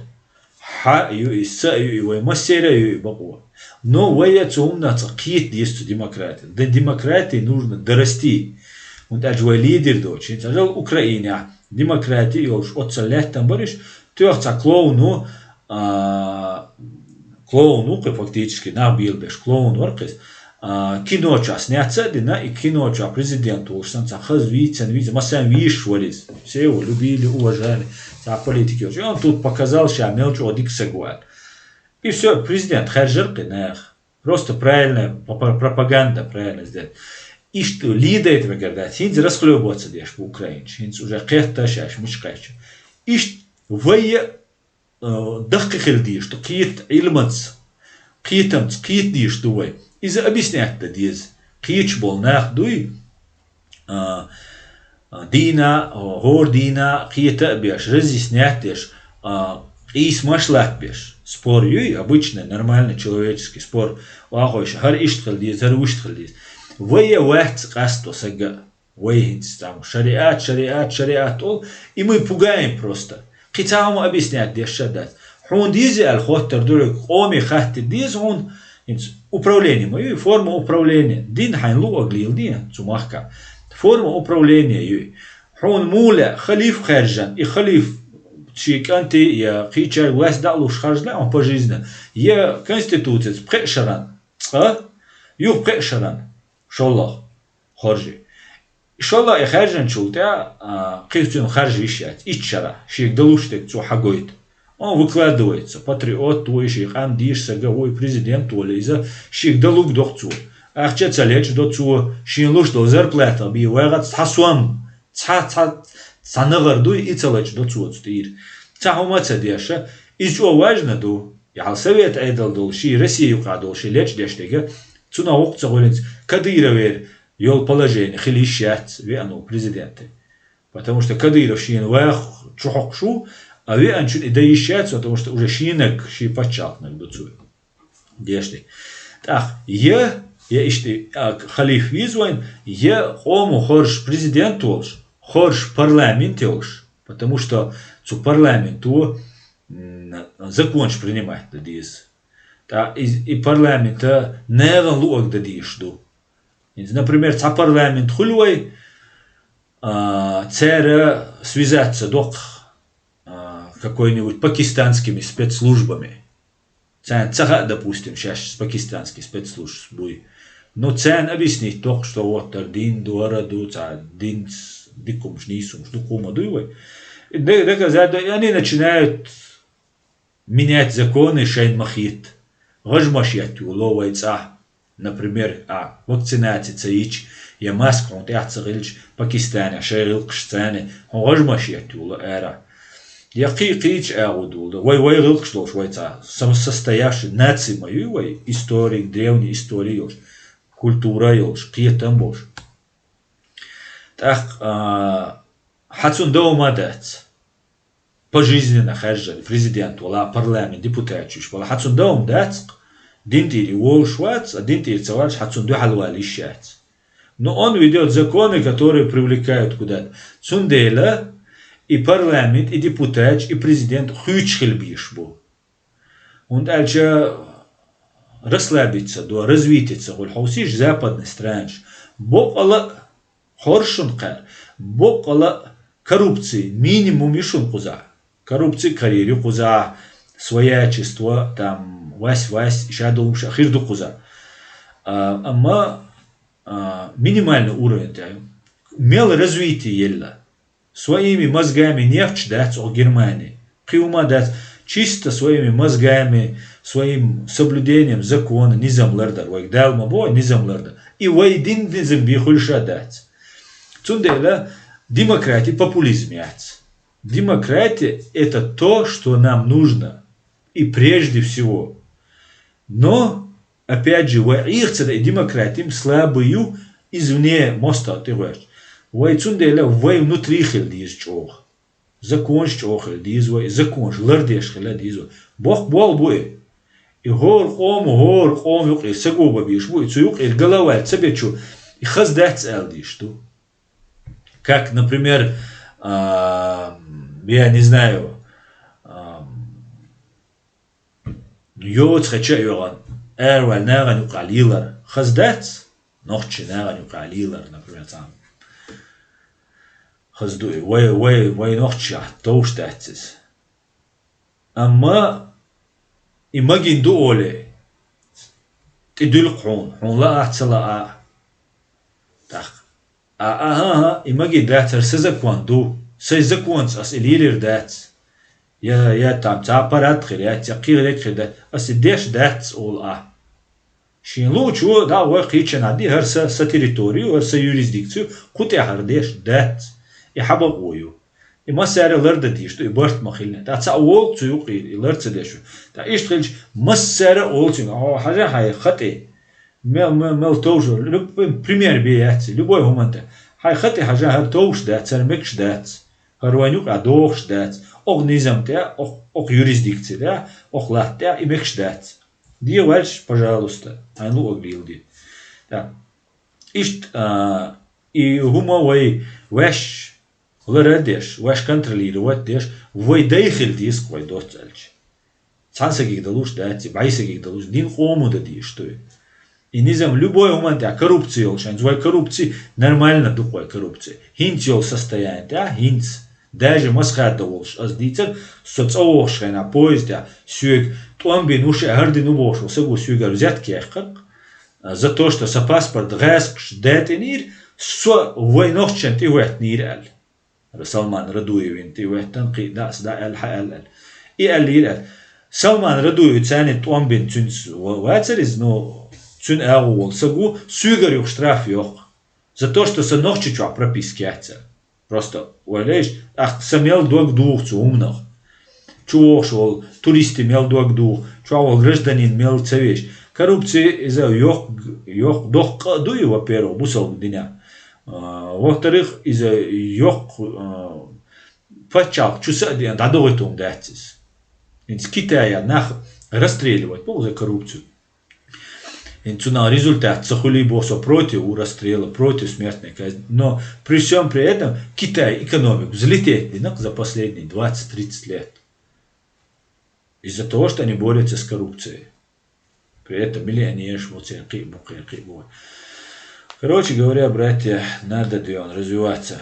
Ха, ю иса, ю и массера, ю и баку. Но ваяц умнаца, кит есть демократия. До демократии нужно дорасти. Und ajwa лидер дочь, это Украина, демократия, и уж от лет там борешь, тёрца клоуну, клоун фактически набил клоун ورقس киноча снятся и киноча президент уж сам хаз вицен مثلا виш ворис все его любили уважали за политики он тут показал что мелочь одик сагуал и все президент харжерки нах просто правильная пропаганда правильно сделать и что лидер этого города хинз расхлебываться дешь по украински хинз уже кехта шаш мишкач и что вая دقيق الديش تو قيت علمت قيتمت قيت ديش دوي إذا أبيسناك ديز قيتش بول ناخدوي دينا هور دينا قيتا بيش разъяснять беш قيس машлак беш спор юй обычный нормальный человеческий спор واخوش هر اشتغل ديز هر وشتغل ديز ويا واحد قاستو سجا ويهنس там шариат all и мы пугаем просто قتامو أبيسناك دي الشدات حون ديزي الخوتر دولك قومي خات ديز هون управление моё форма управления дин хайн лу оглил дин цумахка форма управления юй حون مولا خليف خارجان и خليف чик анти я قيچا واس دالوش خارجلا он пожизненно я конституция прешаран ю прешаран шоллах خارجي إنشالله خارجن شولتا قيفتون خارج ويشات إتشرا شيك دلوشتك تو حقويت Он выкладывается, патриот твой шик, ам диш саговой президент твой, из-за шик далук дохцу. Ахча цалеч доцу, шин луш до зарплата, би вайгат хасуам, цанагардуй и цалеч доцу отстир. Цахумаца деша, изо важно ду, я совет айдал дол, ши Россию кадол, ши леч дештега, цуна ок цаголинц, Кадыровер, йол положение, хилищат, веану президенты. Потому что Кадыров шин вах чухокшу, а вы анчут и доищаться, потому что уже шинок, ши початнак доцу. Дешти. Так, я ишти халиф визвайн, я хому хорш президент олш, хорш парламент олш, потому что цу парламенту законч принимать дадис. Та и парламента не луак дадишду. Например, ца парламент хулой цера связаться док какой-нибудь пакистанскими спецслужбами. Цага, допустим, сейчас с пакистанских спецслужб будет. Но цен объяснить то, что вот дин дуараду, дин дикум шнисум, штукума дуевой. Они начинают менять законы шейн махит. Гажмашьят уловается, например, вакцинация цаич, я маску он тяцарилч Пакистане, шерил кштане, гажмашьят ула эра. Я кич аудул, вой рылк что швайца, самосостоявший нации мою, вой историк, древней истории ёж, культура ёж, киетам бош. Так, хацун дома дать. Пожизненно хажжали президент, вала парламент, депутат чуш, вала хацун дом дать, динтири вол швац, а динтири цаварш хацун духалвали щац. Но он ведет законы, которые привлекают куда-то. Цундела и парламент, и депутат, и президент хючхель бишбу. Он дальше расслабиться, развититься, хусиш западный странж. Бог Аллах хоршун кар, Бог Аллах коррупции минимум ишун куза. Коррупции карьеру куза, своячество, там, вась, шадум, шахирду куза. Ама минимальный уровень, мел развитие елла. Своими мозгами нефть дать о Германии. Киума дать чисто своими мозгами, своим соблюдением закона, низамлардар, вайгдалма бой, низамлардар. И вайдин низам бихульша дать. Цундела демократия, популизм яц. Демократия это то, что нам нужно. И прежде всего. Но, опять же, вайирцада и демократиям слабую извне моста ты говоришь. Вай цундела вай внутри хелдиз чох. Закон чох хелдиз вай, закон лардеш хелдиз вай. Бог бол буй. И гор ком юк и сагуба биш буй, цуюк и голова цебечу. И хаздать элдиш ту. Как, например, я не знаю, йоц хача йоган, эрвал наган юкалилар, хаздать, нохчи наган юкалилар, например, там. Хаздуй, вай нохча, тоуштатис. Ама и магинду оле, тидул хун ла ацала так. И маги датер се законду, се законс ас илир дат. Я там аппарат хирят, я кирек хирят, ас деш дат ол Шин лучу да вакичен ади херса sa территорию, херса юрисдикцию, куте хардеш дат. И хабагою. И масаре ларда диш, и барт махилне. Да ца ол цуюк и ларца дешу. Да иштхилч масаре ол цуюк. Хажа хай хати. Мел тоже, пример бияти, любой гуманте. Хай хати хажа хар тоуш дат, цармекш дат. Харванюк адохш дат. Ог низам те, ог юрисдикция, да, ог лат те, и мекш дат. Ди вальш, пожалуйста, айну оглилди. Да. Ишт, и гума вай ваш ларадеш, ваш контролировать деш, вай дайхил диск вай доцальч. Цансагик далуш дати, байсагик далуш, дин хому да ди, что и. И низам любой момент, коррупции олшан, звай коррупции, нормально духой коррупции. Хинц ел состояние, да, хинц. Даже масхат олш, аз дицер, соцовошхай на поезде, сюек, туамбин уши ардин убошел, сагу сюгар взятки яхкак, за то, что со паспорт гэскш дэтенир, со войнохчен ты вэт нир эл. Салман Радуевин ты вэт танки, да, сда эл ха эл эл. И аллиля. Салман радует ценит он бин цюнс вацерис, но цюн эгуол сагу сюгарюх штраф ёх. За то, что санох чичуа прописки яйца. Просто, уэлэш, ах, самел дуак дух цу умнах. Чуох шол, туристы мел дуак дух, чуах гражданин мел цевеш. Коррупция из-за ёх дох дуи, во-первых, бусал дня. Во-вторых, из-за ёх пачал, чуса дадовый том датис. Из Китая нах расстреливать, за коррупцию. На результат захули босса против расстрела, против смертной казни. Но при всем при этом Китай экономику взлететь за последние 20-30 лет. Из-за того, что они борются с коррупцией. При этом миллионеры, короче говоря, братья, надо развиваться.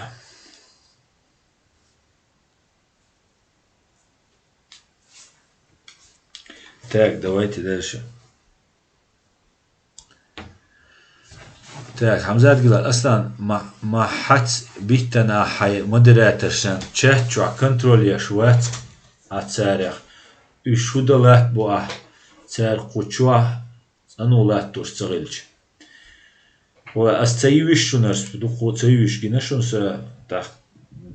Так, давайте дальше. Так, Хамзат Гилат, Аслан, махац биттана хай модераторшан, чачуа контроль яшват, а царях, и шудалат буа, царь кучуа, анулат туш царильч. А с цаевиш шунарс, духу цаевиш гинашунса,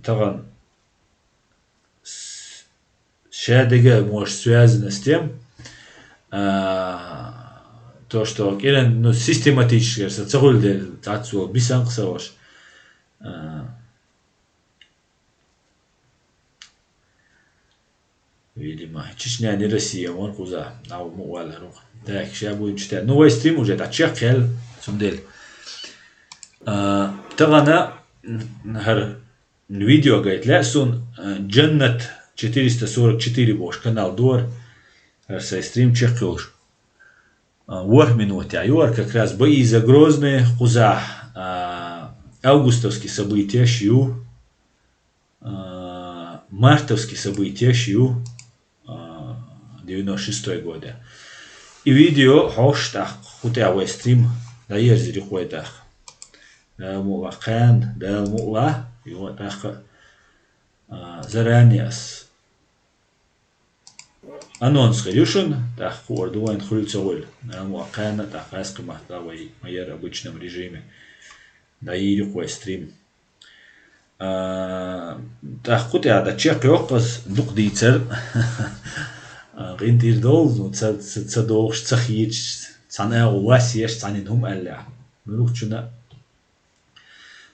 таган, шадега может связано с тем, то, что систематически царульдел тацул бисанксаваш. Видимо, Чечня не Россия, он куза, а муал рух. Так, сейчас будем читать. Новый стрим уже, это чехел, сумдель. Тагана, видео, говорит, лясун, Джаннат 444 бош, канал Дор, стрим чехелш. Вор минуте, а юар как раз бои за Грозные, куза, августовские события, шью, мартовские события, шью, 96 года. И видео, хоштах, хутявый стрим, да езди хуйтах. Да мула хан, да мула, и вот так заранее анонс решен, так ордуан хульцевой, да мула хана, так аскама, да в моем обычном режиме. Да и рекой стрим. Так хутя да чек ёказ дук дицер. Ринтир дол, цадош цахич, цана уасиеш цанинхум алля. Мурухчуна.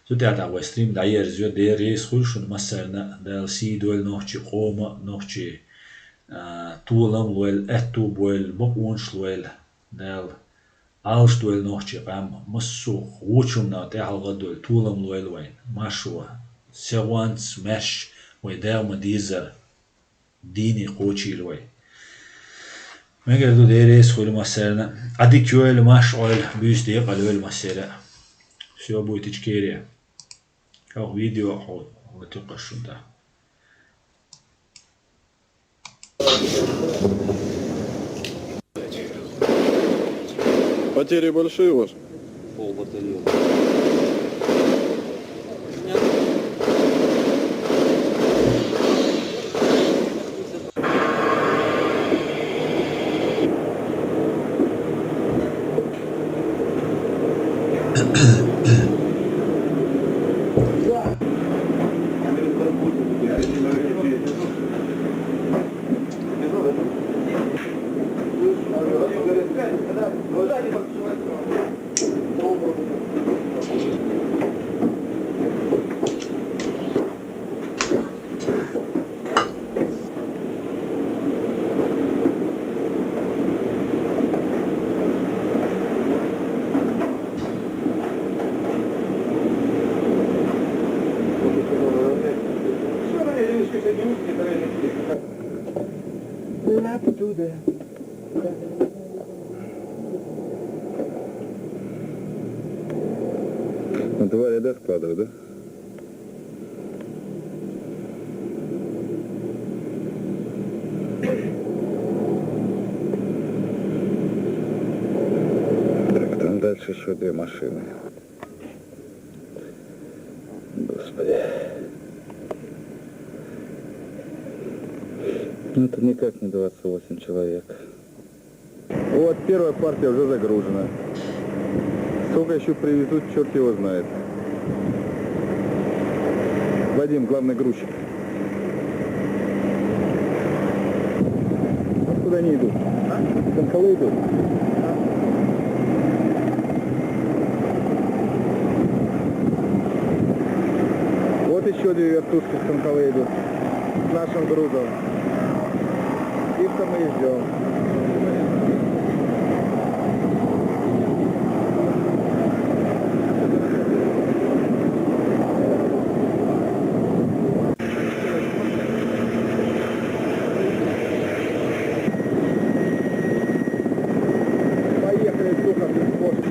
Сутя да в стрим да ерзё дерес хульшун массарна да си дуэл нохчи кома нохчи тулам луэл эту буэл мокунш луэл дал алш дуэл нохчи пам массу учум на те халга дуэл тулам луэл вайн машуа севанс меш вай дерма дизер дини кочи луэй мегер ду дерес хуль массарна адикюэл маш ойл бюс де qalwel массера все будет ичкерия как видео вот только шунда. Потери большие у вас? Пол батареи. На два ряда складывать, да? Так, там дальше еще две машины. Господи. Ну, это никак не 28 человек. Вот первая партия уже загружена. Сколько еще привезут, черт его знает. Вадим, главный грузчик. Куда они идут? Конкалы идут? Вот еще две вертушки с Конкалы идут. С нашим грузом. Их-то мы и ждем. Поехали, Духа, без кошки.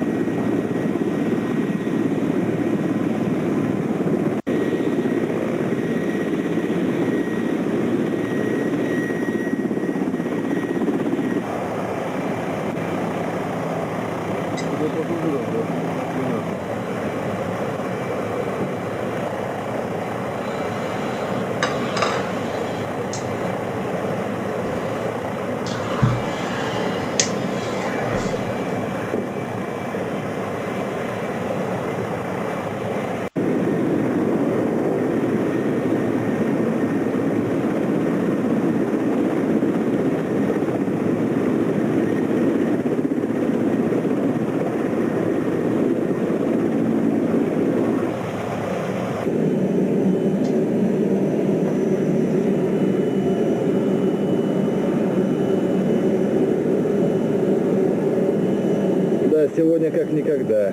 Да, сегодня как никогда.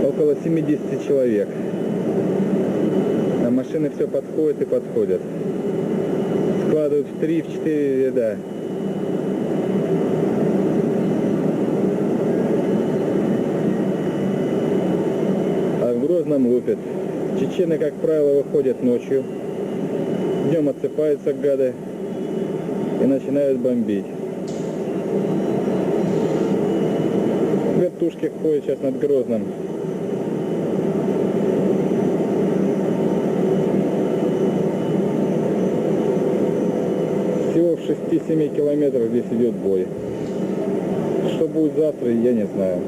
Около 70 человек. А машины все подходят и подходят. Складывают в 3-4 ряда. А в Грозном лупят. Чечены, как правило, выходят ночью. Днем отсыпаются гады и начинают бомбить. Вертушки ходят сейчас над Грозным. Всего в 6-7 километрах здесь идет бой. Что будет завтра, я не знаю.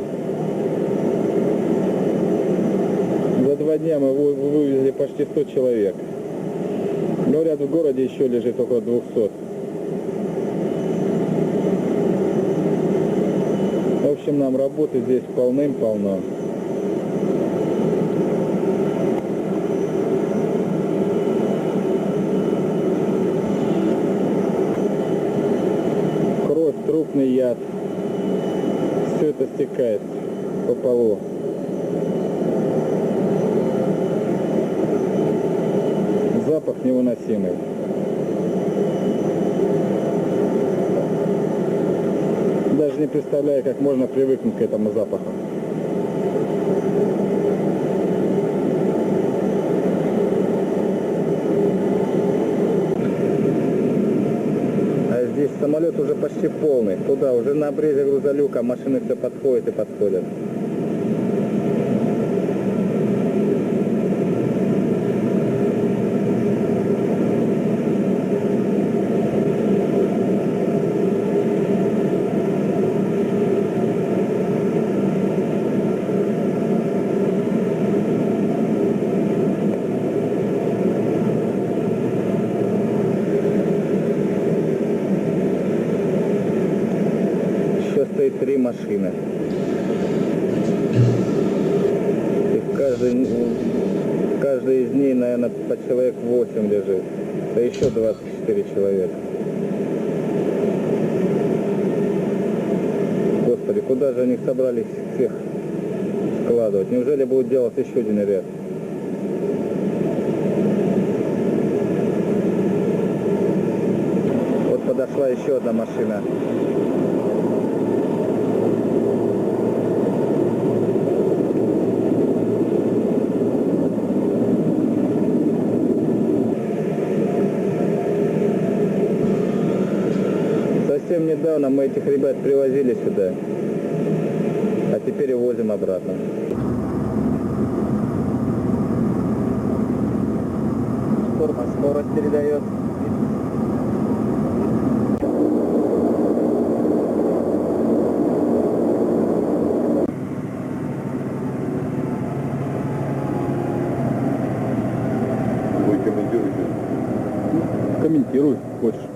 За 2 дня мы вывезли почти 100 человек. Говорят, в городе еще лежит около 200. В общем, нам работы здесь полным-полно. Кровь, трупный яд. Все это стекает по полу. Запах невыносимый. Даже не представляю, как можно привыкнуть к этому запаху. А здесь самолет уже почти полный. Туда уже на обрезе грузолюка машины все подходят и подходят. Стоит 3 машины. И в каждой из них, наверное, по человек 8 лежит. Да еще 24 человека. Господи, куда же они собрались всех складывать? Неужели будут делать еще один ряд? Вот подошла еще одна машина. Совсем недавно мы этих ребят привозили сюда, а теперь увозим обратно. Тормоз скорость передает. Комментируй, хочешь.